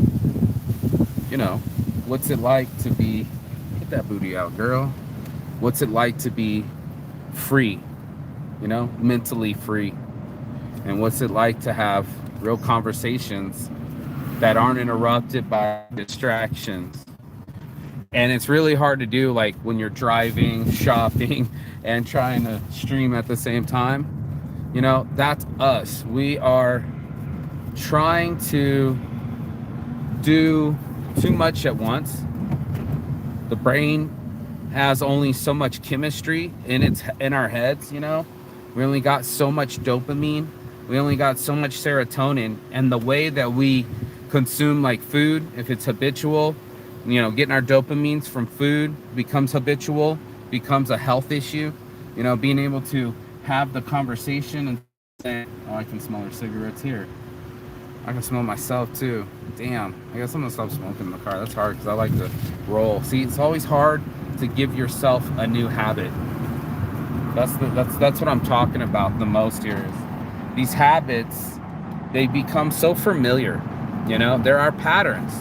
you know, what's it like to be, get that booty out, girl. What's it like to be free, you know, mentally free? And what's it like to have real conversations that aren't interrupted by distractions? And it's really hard to do, like when you're driving, shopping, and trying to stream at the same time. You know, that's us. We are trying to do too much at once. The brain has only so much chemistry in our heads, you know. We only got so much dopamine. We only got so much serotonin. And the way that we consume, like food, if it's habitual, you know, getting our dopamines from food becomes habitual, becomes a health issue. You know, being able to have the conversation and say, oh, I can smell your cigarettes here. I can smell myself too. Damn, I guess I'm gonna stop smoking in the car. That's hard because I like to roll. See, it's always hard to give yourself a new habit. That's what I'm talking about the most here. Is these habits, they become so familiar. You know, there are patterns.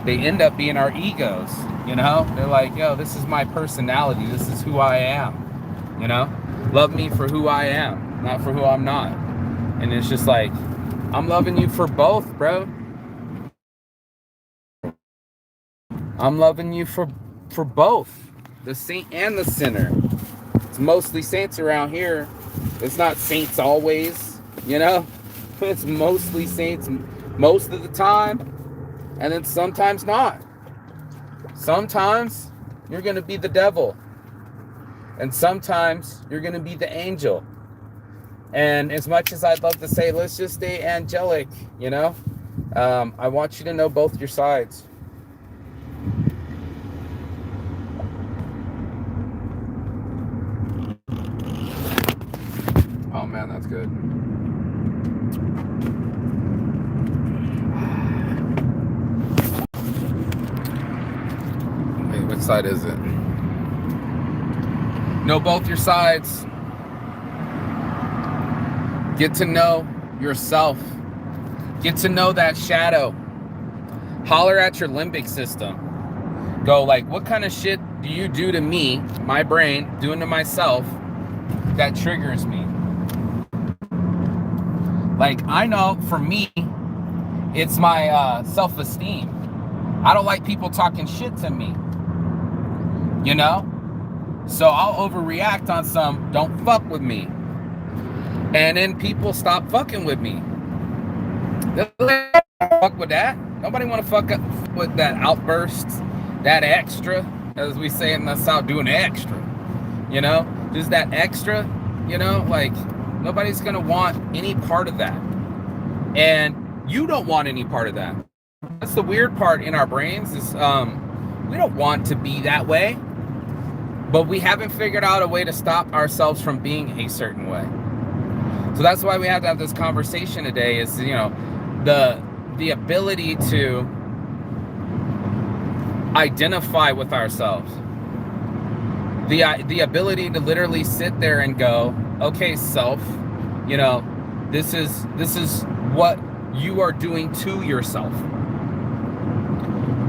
They end up being our egos. You know, they're like, yo, this is my personality. This is who I am. You know, love me for who I am, not for who I'm not. And it's just like, I'm loving you for both, bro. I'm loving you for both, the saint and the sinner. It's mostly saints around here. It's not saints always, you know. It's mostly saints most of the time, and then sometimes not. Sometimes you're gonna be the devil, and sometimes you're gonna be the angel. And as much as I'd love to say, let's just stay angelic, you know, I want you to know both your sides. Oh man, that's good. Wait, which side is it? Know both your sides. Get to know yourself. Get to know that shadow. Holler at your limbic system. Go like, what kind of shit do you do to me, my brain, doing to myself that triggers me? Like, I know for me, it's my self-esteem. I don't like people talking shit to me, you know? So I'll overreact on some, don't fuck with me. And then people stop fucking with me. They're like, fuck with that. Nobody want to fuck up with that outburst, that extra, as we say in the South, doing extra. You know, just that extra. You know, like nobody's gonna want any part of that, and you don't want any part of that. That's the weird part in our brains is we don't want to be that way. but we haven't figured out a way to stop ourselves from being a certain way. So that's why we have to have this conversation today, is, you know, the ability to identify with ourselves. The ability to literally sit there and go, okay, self, you know, this is what you are doing to yourself.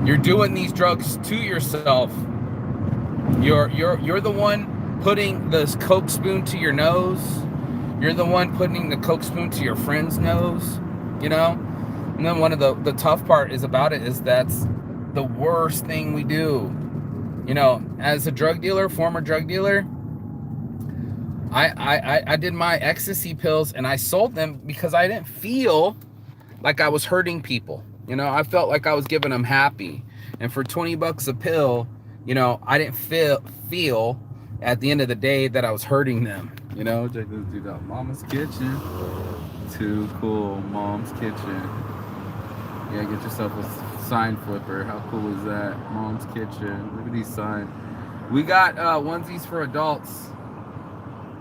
You're doing these drugs to yourself. You're the one putting this Coke spoon to your nose. You're the one putting the Coke spoon to your friend's nose, you know? And then one of the tough part is about it is that's the worst thing we do. You know, as a drug dealer, former drug dealer, I did my ecstasy pills and I sold them because I didn't feel like I was hurting people. You know, I felt like I was giving them happy. And for 20 bucks a pill, you know, I didn't feel at the end of the day that I was hurting them. You know, check this dude out. Mama's Kitchen. Too cool. Mom's Kitchen. Yeah, get yourself a sign flipper. How cool is that? Mom's Kitchen. Look at these signs. We got onesies for adults.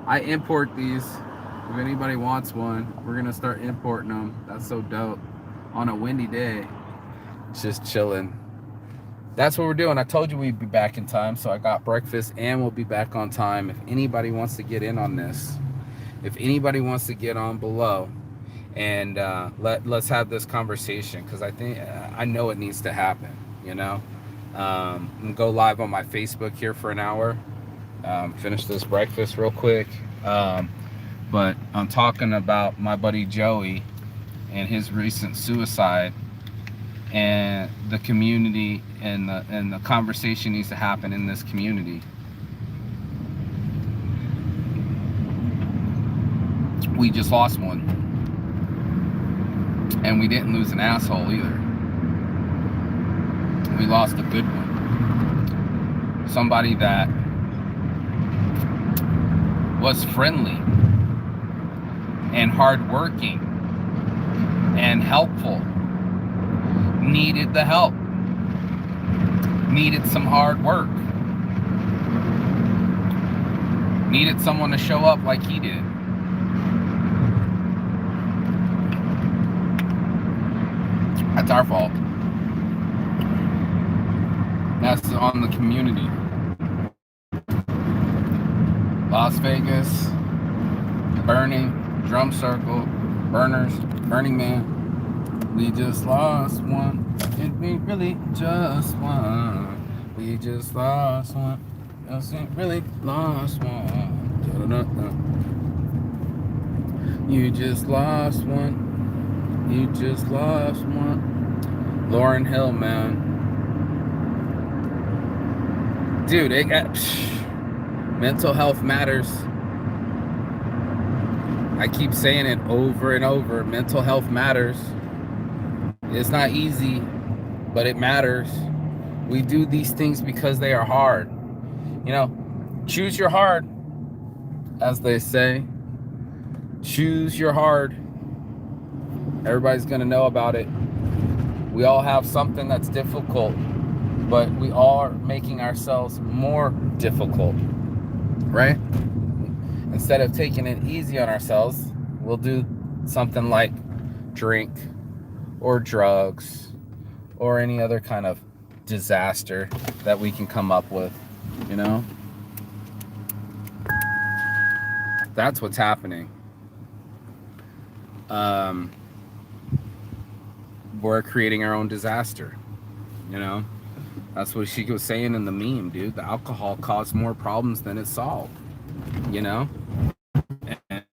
I import these. If anybody wants one, we're gonna start importing them. That's so dope. On a windy day, just chilling. That's what we're doing. I told you we'd be back in time, so I got breakfast and we'll be back on time. If anybody wants to get in on this, if anybody wants to get on below, and let's have this conversation, because I know it needs to happen. You know, and go live on my Facebook here for an hour. Finish this breakfast real quick. But I'm talking about my buddy Joey and his recent suicide, and the community, and the conversation needs to happen in this community. We just lost one, and we didn't lose an asshole either. We lost a good one. Somebody that was friendly and hardworking and helpful, needed the help, needed some hard work, needed someone to show up like he did. That's our fault. That's on the community. Las Vegas, burning, drum circle, burners, Burning Man. We just lost one. And we really just won. We just lost one. Else ain't really lost one. You just lost one. You just lost one. Lauryn Hill, man. Dude, it got... Mental health matters. I keep saying it over and over. Mental health matters. It's not easy, but it matters. We do these things because they are hard. You know, choose your hard, as they say. Choose your hard. Everybody's going to know about it. We all have something that's difficult, but we are making ourselves more difficult. Right? Instead of taking it easy on ourselves, we'll do something like drink or drugs or any other kind of disaster that we can come up with, you know? That's what's happening. We're creating our own disaster, you know? That's what she was saying in the meme, dude. The alcohol caused more problems than it solved, you know? And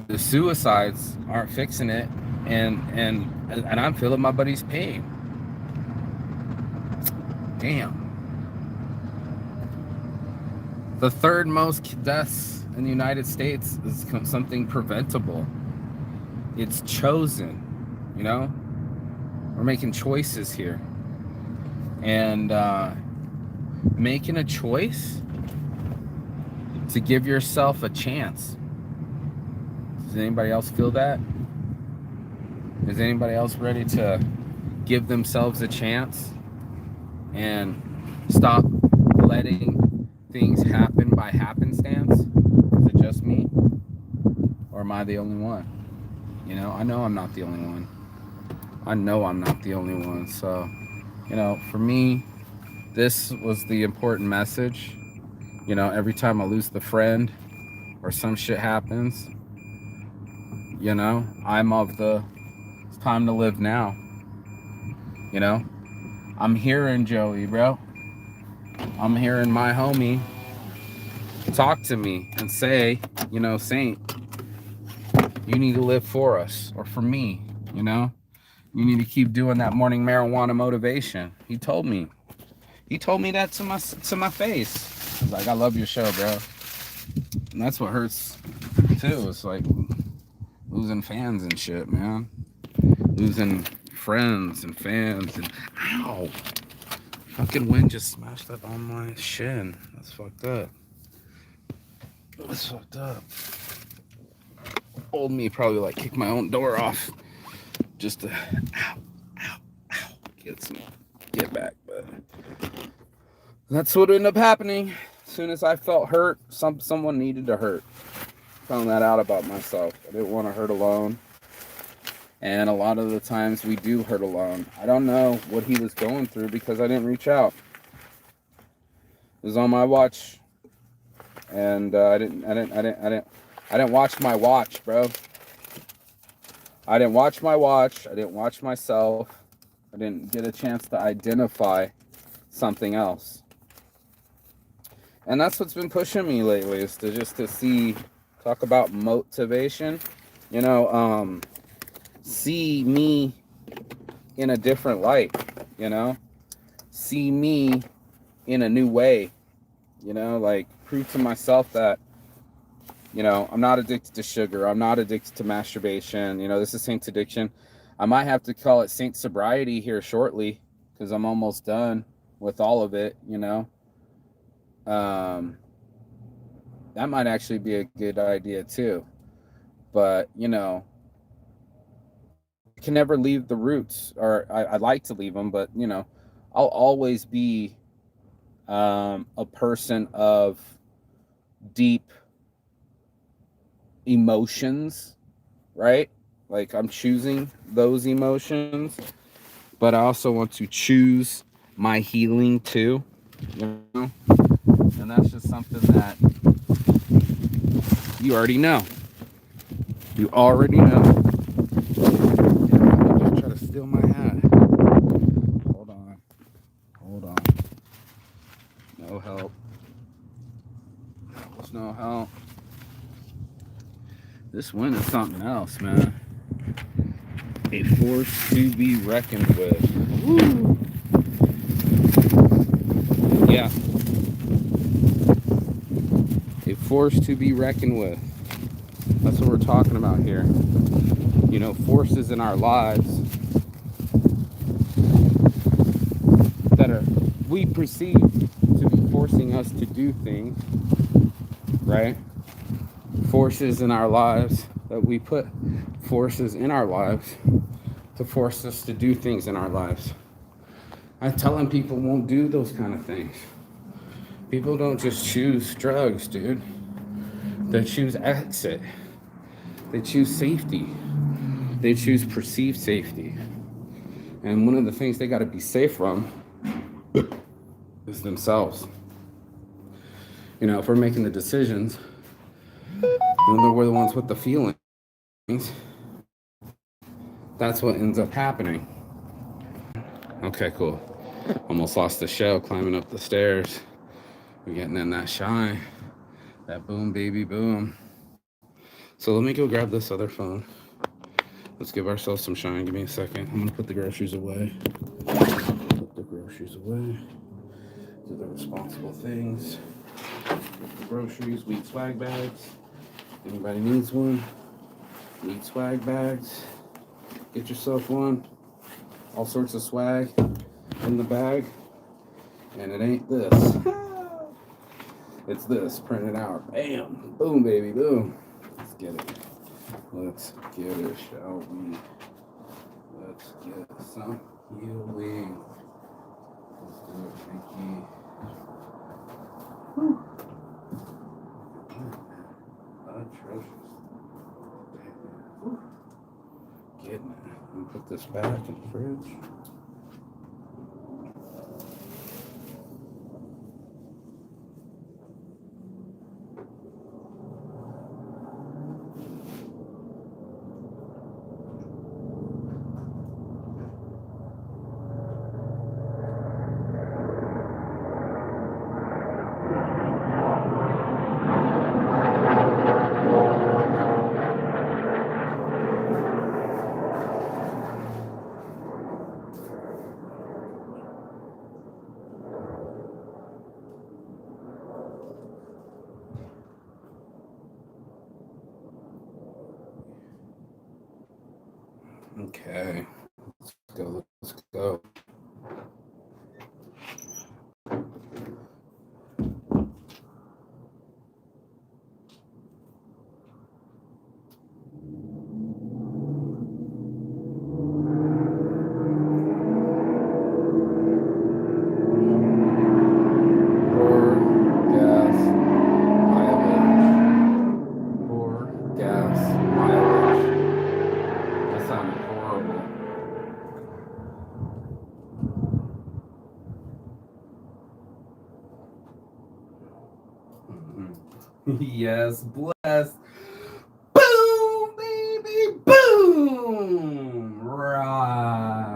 the suicides aren't fixing it, and I'm feeling my buddy's pain. Damn. The third most deaths in the United States is something preventable. It's chosen, you know? We're making choices here. And making a choice to give yourself a chance. Does anybody else feel that? Is anybody else ready to give themselves a chance and stop letting things happen by happenstance? Is it just me? Or am I the only one? You know I'm not the only one. I know I'm not the only one. So, for me, this was the important message. Every time I lose the friend or some shit happens, I'm of the, it's time to live now. I'm hearing Joey, bro. I'm hearing my homie talk to me and say, Saint, you need to live for us or for me, You need to keep doing that morning marijuana motivation. He told me that to my face. He's like, I love your show, bro. And that's what hurts too. It's like losing fans and shit, man. Losing friends and fans and ow. Fucking wind just smashed up on my shin. That's fucked up. That's fucked up. Old me probably like kick my own door off just to get back, but that's what ended up happening. As soon as I felt hurt, someone needed to hurt. Found that out about myself. I didn't want to hurt alone. And a lot of the times we do hurt alone. I don't know what he was going through because I didn't reach out. It was on my watch, and I didn't watch my watch, bro. I didn't watch my watch. I didn't watch myself. I didn't get a chance to identify something else. And that's what's been pushing me lately, is to talk about motivation. See me in a different light, see me in a new way, like prove to myself that, I'm not addicted to sugar. I'm not addicted to masturbation. This is Saint Addiction. I might have to call it Saint Sobriety here shortly because I'm almost done with all of it, that might actually be a good idea too. But, I can never leave the roots, or I'd like to leave them, but, I'll always be a person of deep emotions, right? Like I'm choosing those emotions, but I also want to choose my healing too, and that's just something that you already know. You already know. Just try to steal my hat. Hold on. No help. There's no help. This wind is something else, man. A force to be reckoned with. Woo. Yeah. A force to be reckoned with. That's what we're talking about here. Forces in our lives that we perceive to be forcing us to do things, right? Forces in our lives that we put forces in our lives to force us to do things in our lives. I'm telling people won't do those kind of things. People don't just choose drugs, dude. They choose exit. They choose safety. They choose perceived safety. And one of the things they got to be safe from is themselves. If we're making the decisions, and we're the ones with the feelings, that's what ends up happening. Okay, cool. Almost lost the show climbing up the stairs. We're getting in that shine. That boom, baby, boom. So let me go grab this other phone. Let's give ourselves some shine. Give me a second. I'm gonna put the groceries away. Put the groceries away. Do the responsible things. Put the groceries, weed swag bags. Anybody needs one? Weed swag bags. Get yourself one. All sorts of swag in the bag. And it ain't this. It's this. Print it out. Bam. Boom, baby. Boom. Let's get it. Let's get it, shall we? Let's get some healing. Let's do it, Pinky. Getting it. Let me put this back in the fridge. Okay, let's go. Yes, bless. Boom, baby, boom. Rise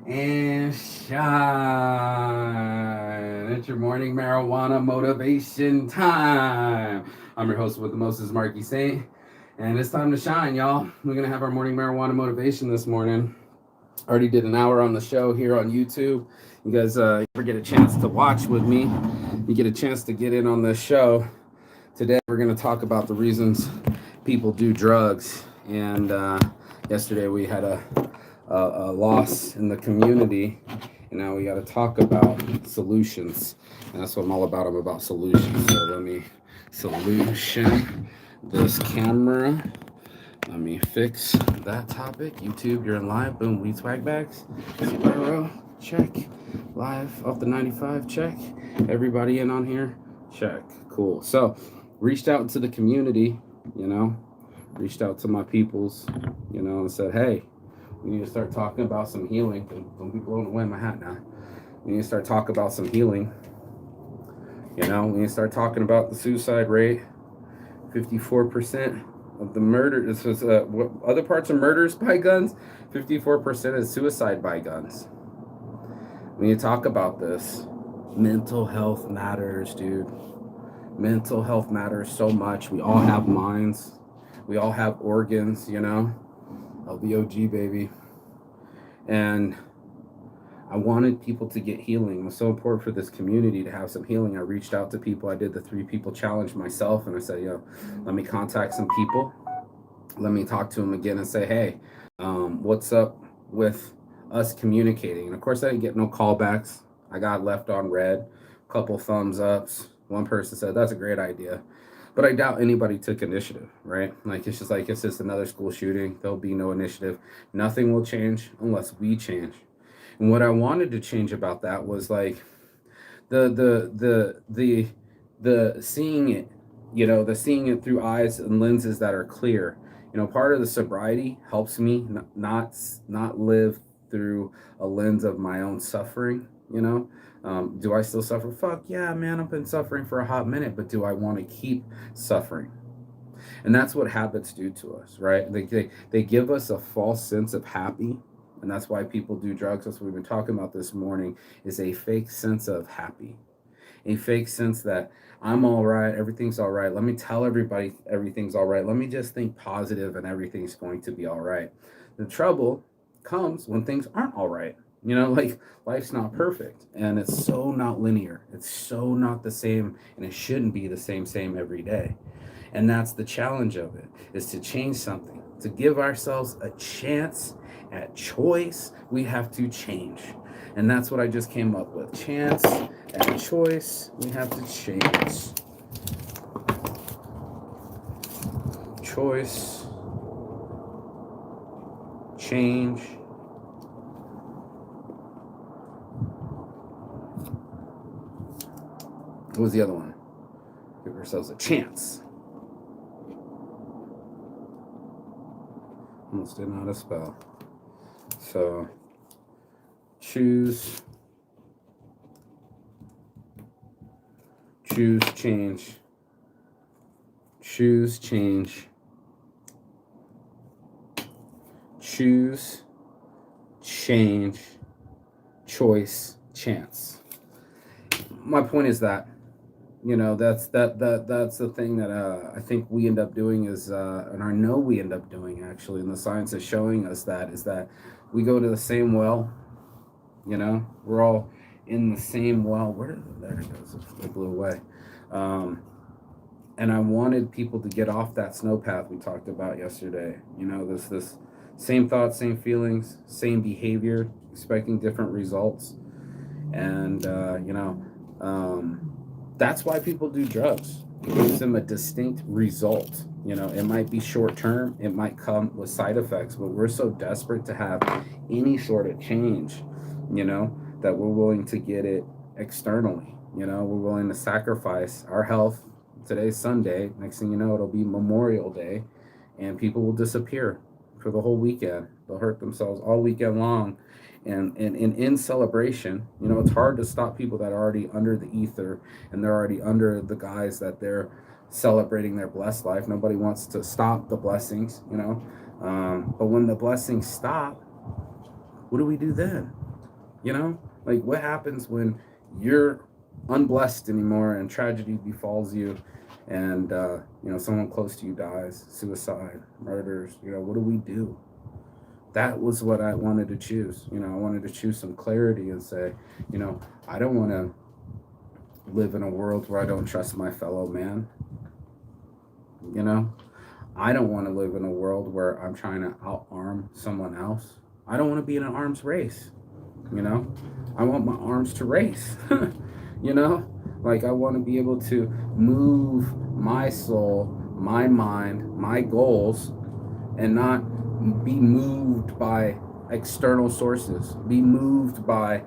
and shine. It's your morning marijuana motivation time. I'm your host with the most, is Marky Saint. And it's time to shine, y'all. We're going to have our morning marijuana motivation this morning. Already did an hour on the show here on YouTube. You guys ever get a chance to watch with me, you get a chance to get in on this show. Today we're going to talk about the reasons people do drugs. And yesterday we had a loss in the community, and now we got to talk about solutions. And that's what I'm all about. I'm about solutions. So let me solution this camera. Let me fix that topic. YouTube, you're in live. Boom, weed swag bags. Sparrow, check. Live off the 95, check. Everybody in on here, check. Cool. So, reached out to the community, reached out to my peoples, and said, hey, we need to start talking about some healing. Don't be blowing away my hat now. We need to start talking about some healing. We need to start talking about the suicide rate. 54% of the murder, this was other parts of murders by guns, 54% is suicide by guns. We need to talk about this. Mental health matters, dude. Mental health matters so much. We all have minds. We all have organs, LVOG, baby. And I wanted people to get healing. It was so important for this community to have some healing. I reached out to people. I did the 3 people challenge myself, and I said, let me contact some people. Let me talk to them again and say, hey, what's up with us communicating? And of course, I didn't get no callbacks. I got left on red, a couple thumbs ups. One person said, that's a great idea. But I doubt anybody took initiative, right? It's just another school shooting. There'll be no initiative. Nothing will change unless we change. And what I wanted to change about that was the seeing it, the seeing it through eyes and lenses that are clear. Part of the sobriety helps me not live through a lens of my own suffering. Do I still suffer? Fuck yeah, man, I've been suffering for a hot minute, but do I want to keep suffering? And that's what habits do to us, right? They give us a false sense of happy. And that's why people do drugs. That's what we've been talking about this morning, is a fake sense of happy. A fake sense that I'm all right, everything's all right. Let me tell everybody everything's all right. Let me just think positive and everything's going to be all right. The trouble comes when things aren't all right. Life's not perfect, and it's so not linear. It's so not the same, and it shouldn't be the same every day. And that's the challenge of it, is to change something, to give ourselves a chance at choice. We have to change. And that's what I just came up with. Chance at choice. We have to change. Choice. Change. What was the other one? Give ourselves a chance. Almost didn't know how to spell. So, choose change. Choose change. Choose change. Choice chance. My point is that, you know, that's the thing that I think we end up doing is, and I know we end up doing actually, and the science is showing us that, is that we go to the same well. You know, we're all in the same well. There it goes. It blew away. And I wanted people to get off that snow path we talked about yesterday. You know, this same thoughts, same feelings, same behavior, expecting different results, and you know, that's why people do drugs. It gives them a distinct result. You know, it might be short term, it might come with side effects, but we're so desperate to have any sort of change, you know, that we're willing to get it externally. You know, we're willing to sacrifice our health. Today's Sunday. Next thing you know, it'll be Memorial Day, and people will disappear for the whole weekend. They'll hurt themselves all weekend long. And in celebration, you know, it's hard to stop people that are already under the ether, and they're already under the guise that they're celebrating their blessed life. Nobody wants to stop the blessings, you know. But when the blessings stop, what do we do then? You know, like, what happens when you're unblessed anymore and tragedy befalls you, and you know, someone close to you dies, suicide, murders? You know, what do we do? That was what I wanted to choose. You know, I wanted to choose some clarity and say, you know, I don't want to live in a world where I don't trust my fellow man. You know, I don't want to live in a world where I'm trying to outarm someone else. I don't want to be in an arms race. You know, I want my arms to race. You know, like, I want to be able to move my soul, my mind, my goals, and not be moved by external sources, be moved by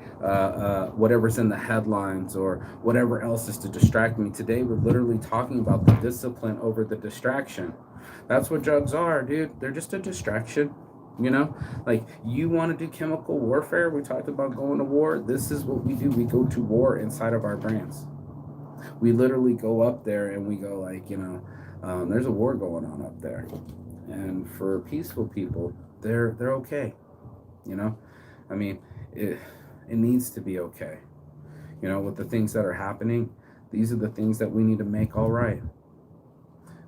whatever's in the headlines or whatever else is to distract me. Today, we're literally talking about the discipline over the distraction. That's what drugs are, dude. They're just a distraction. You know, like, you want to do chemical warfare? We talked about going to war. This is what we do. We go to war inside of our brains. We literally go up there and we go, like, you know, there's a war going on up there. And for peaceful people, they're okay. You know, I mean, it needs to be okay. You know, with the things that are happening, these are the things that we need to make all right.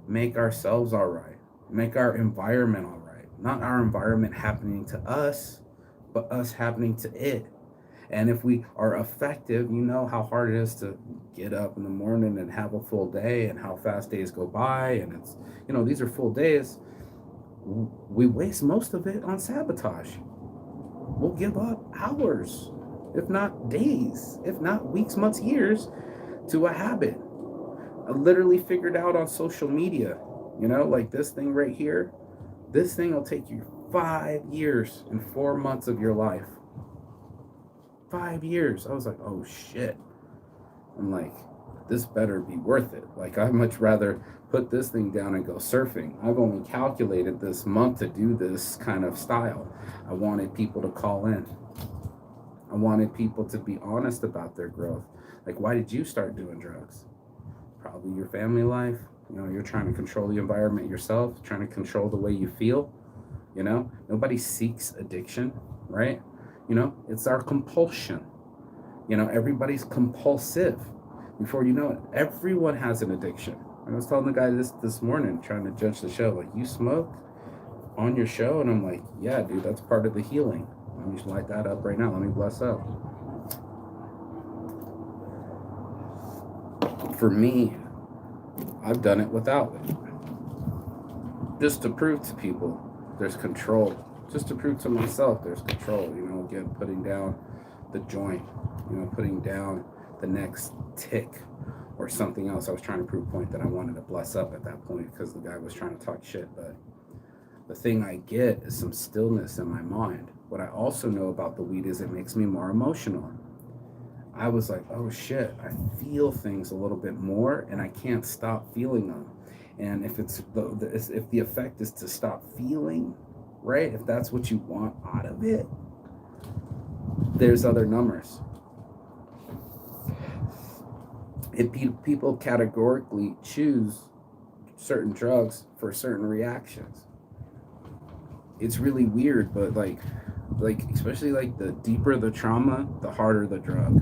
Make ourselves all right. Make our environment all right. Not our environment happening to us, but us happening to it. And if we are effective, you know how hard it is to get up in the morning and have a full day, and how fast days go by. And it's, you know, these are full days. We waste most of it on sabotage. We'll give up hours, if not days, if not weeks, months, years, to a habit. I literally figured out on social media, you know, like this thing right here, this thing will take you 5 years and 4 months of your life. 5 years. I was like, oh shit. I'm like, this better be worth it. Like, I'd much rather put this thing down and go surfing. I've only calculated this month to do this kind of style. I wanted people to call in. I wanted people to be honest about their growth. Like, why did you start doing drugs? Probably your family life. You know, you're trying to control the environment yourself, trying to control the way you feel. You know, nobody seeks addiction, right? You know, it's our compulsion. You know, everybody's compulsive. Before you know it, everyone has an addiction. I was telling the guy this morning, trying to judge the show, like, you smoke on your show? And I'm like, yeah, dude, that's part of the healing. Let me just light that up right now. Let me bless up. For me, I've done it without it. Just to prove to people there's control. Just to prove to myself there's control. You know, again, putting down the joint, you know, putting down the next tick or something else. I was trying to prove a point that I wanted to bless up at that point because the guy was trying to talk shit. But the thing I get is some stillness in my mind. What I also know about the weed is it makes me more emotional. I was like, oh shit, I feel things a little bit more and I can't stop feeling them. And if it's if the effect is to stop feeling, right? If that's what you want out of it, there's other numbers. If people categorically choose certain drugs for certain reactions, it's really weird, but like especially like the deeper the trauma, the harder the drug.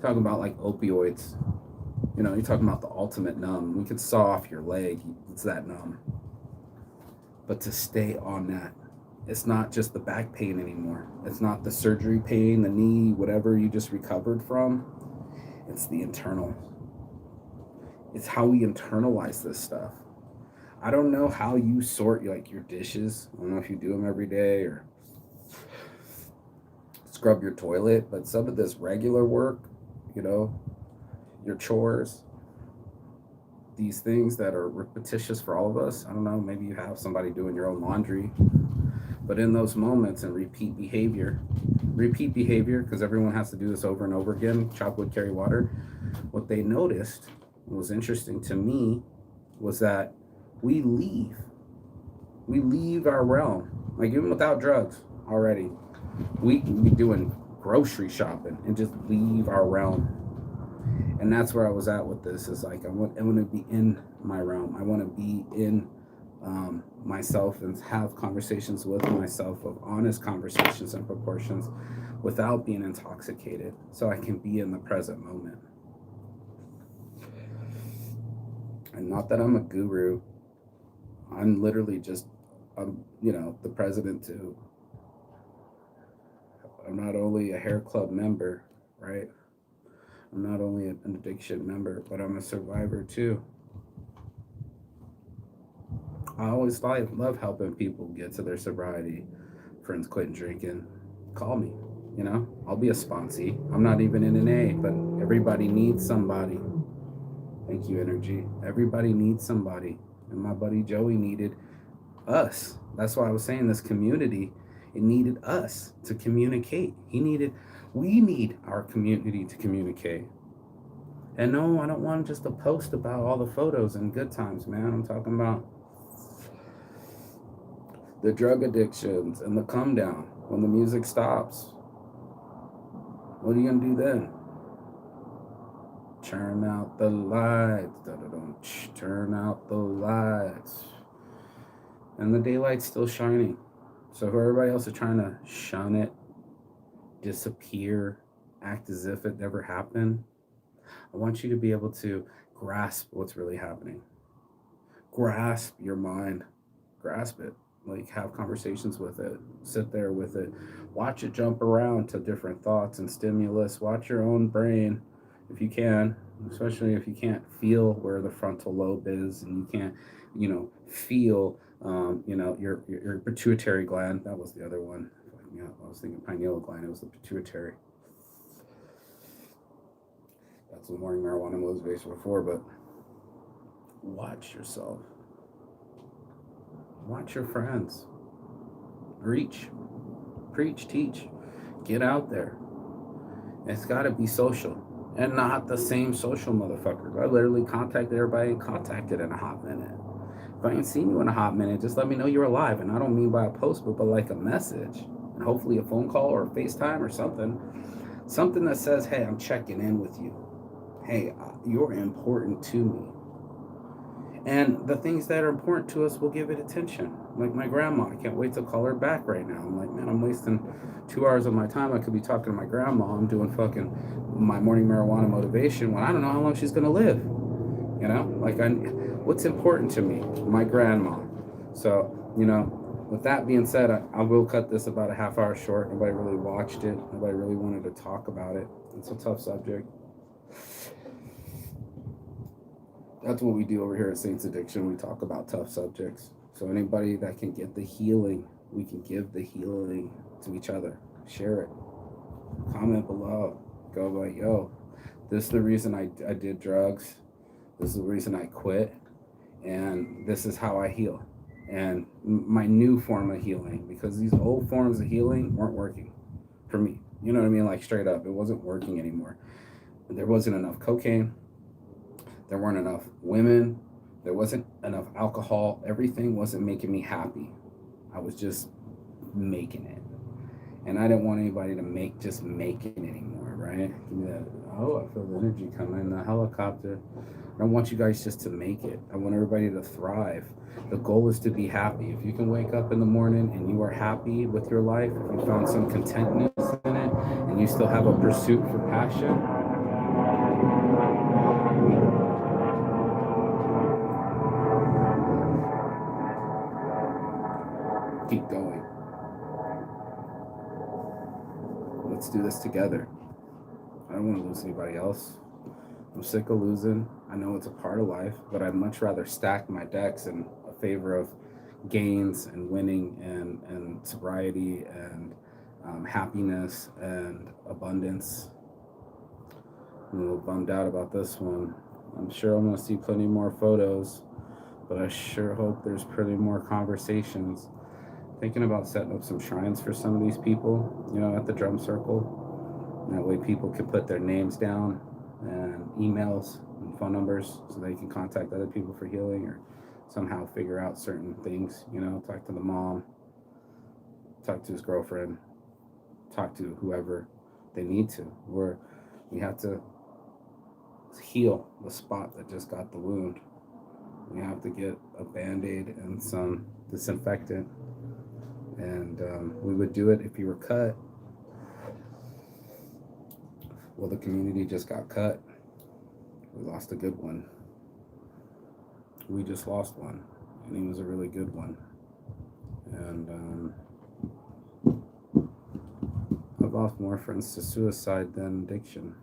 Talking about like opioids, you know, you're talking about the ultimate numb. We could saw off your leg, it's that numb. But to stay on that, it's not just the back pain anymore. It's not the surgery pain, the knee, whatever you just recovered from. It's the internal. It's how we internalize this stuff. I don't know how you sort like your dishes. I don't know if you do them every day or scrub your toilet, but some of this regular work, you know, your chores, these things that are repetitious for all of us. I don't know, maybe you have somebody doing your own laundry, but in those moments and repeat behavior, because everyone has to do this over and over again, chop wood, carry water. What they noticed was interesting to me was that we leave our realm, like even without drugs already, we be doing grocery shopping and just leave our realm. And that's where I was at with this, is like I want to be in my realm. I want to be in myself and have conversations with myself, of honest conversations and proportions, without being intoxicated, so I can be in the present moment. And not that I'm a guru, I'm literally just, you know, the president too. I'm not only a hair club member, right? I'm not only an addiction member, but I'm a survivor too. I always love helping people get to their sobriety. Friends quitting drinking, call me. You know, I'll be a sponsee. I'm not even in an A, but everybody needs somebody. Thank you, energy. Everybody needs somebody. And my buddy Joey needed us. That's why I was saying this community, it needed us to communicate. We need our community to communicate. And no, I don't want just to post about all the photos and good times, man. I'm talking about the drug addictions and the come down when the music stops. What are you gonna do then? Turn out the lights. Turn out the lights. And the daylight's still shining. So if everybody else is trying to shun it, disappear, act as if it never happened, I want you to be able to grasp what's really happening. Grasp your mind. Grasp it. Like, have conversations with it. Sit there with it. Watch it jump around to different thoughts and stimulus. Watch your own brain if you can, especially if you can't feel where the frontal lobe is and you can't, you know, feel, you know, your pituitary gland. That was the other one. You know, I was thinking pineal gland. It was the pituitary. That's the morning marijuana motivation before, but watch yourself. Watch your friends. Reach, preach, teach. Get out there. It's got to be social, and not the same social motherfuckers. I literally contacted everybody and contacted in a hot minute. If I ain't seen you in a hot minute, just let me know you're alive. And I don't mean by a post, but like a message, and hopefully a phone call or a FaceTime or something that says, hey, I'm checking in with you. Hey, you're important to me. And the things that are important to us, will give it attention. Like my grandma, I can't wait to call her back right now. I'm like, man, I'm wasting 2 hours of my time. I could be talking to my grandma. I'm doing fucking my morning marijuana motivation when I don't know how long she's gonna live. You know, like what's important to me? My grandma. So, you know, with that being said, I will cut this about a half hour short. Nobody really watched it. Nobody really wanted to talk about it. It's a tough subject. That's what we do over here at Saints Addiction. We talk about tough subjects. So anybody that can get the healing, we can give the healing to each other. Share it. Comment below. Go like, yo, this is the reason I did drugs. This is the reason I quit. And this is how I heal. And my new form of healing, because these old forms of healing weren't working for me. You know what I mean? Like straight up, it wasn't working anymore. There wasn't enough cocaine. There weren't enough women. There wasn't enough alcohol. Everything wasn't making me happy. I was just making it. And I didn't want anybody to make it anymore, right? Give me that. Oh, I feel the energy coming. The helicopter. I don't want you guys just to make it. I want everybody to thrive. The goal is to be happy. If you can wake up in the morning and you are happy with your life, if you found some contentness in it, and you still have a pursuit for passion, keep going. Let's do this together. I don't want to lose anybody else. I'm sick of losing. I know it's a part of life, but I'd much rather stack my decks in favor of gains and winning and sobriety and happiness and abundance. I'm a little bummed out about this one. I'm sure I'm going to see plenty more photos, but I sure hope there's plenty more conversations. Thinking about setting up some shrines for some of these people, you know, at the drum circle. And that way people can put their names down and emails and phone numbers so they can contact other people for healing or somehow figure out certain things, you know, talk to the mom, talk to his girlfriend, talk to whoever they need to. We have to heal the spot that just got the wound. We have to get a Band-Aid and some disinfectant. And we would do it if you were cut. Well, the community just got cut. We lost a good one. We just lost one, and he was a really good one. And I've lost more friends to suicide than addiction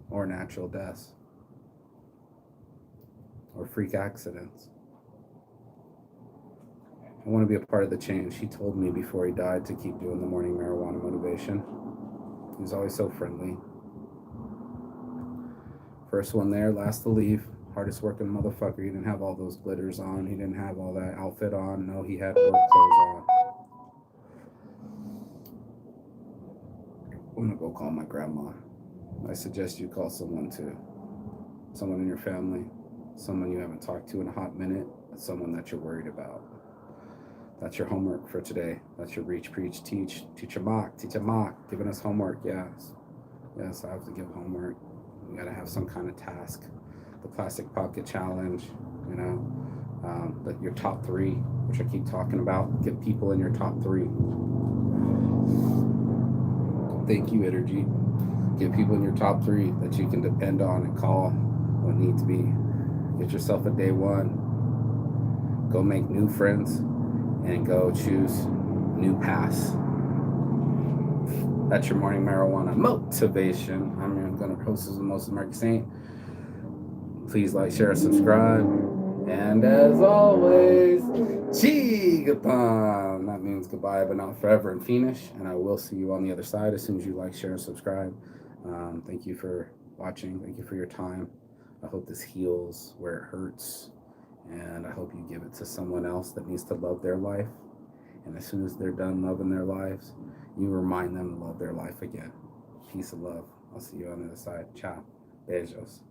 or natural deaths or freak accidents. I want to be a part of the change. He told me before he died to keep doing the morning marijuana motivation. He was always so friendly. First one there, last to leave. Hardest working motherfucker. He didn't have all those glitters on. He didn't have all that outfit on. No, he had work clothes on. I'm gonna go call my grandma. I suggest you call someone too. Someone in your family. Someone you haven't talked to in a hot minute. Someone that you're worried about. That's your homework for today. That's your reach, preach, teach. Teacher Mock, giving us homework. Yes, I have to give homework. We gotta have some kind of task. The plastic pocket challenge, you know, your top 3, which I keep talking about. Get people in your top 3. Thank you, energy. Get people in your top 3 that you can depend on and call when need to be. Get yourself a day 1. Go make new friends. And go choose new paths. That's your morning marijuana motivation. I'm going to host as the most American Saint. Please like, share, and subscribe. And as always, Chigapam. That means goodbye, but not forever in Phoenix. And I will see you on the other side as soon as you like, share, and subscribe. Thank you for watching. Thank you for your time. I hope this heals where it hurts. And I hope you give it to someone else that needs to love their life. And as soon as they're done loving their lives, you remind them to love their life again. Peace and love. I'll see you on the other side. Ciao. Beijos.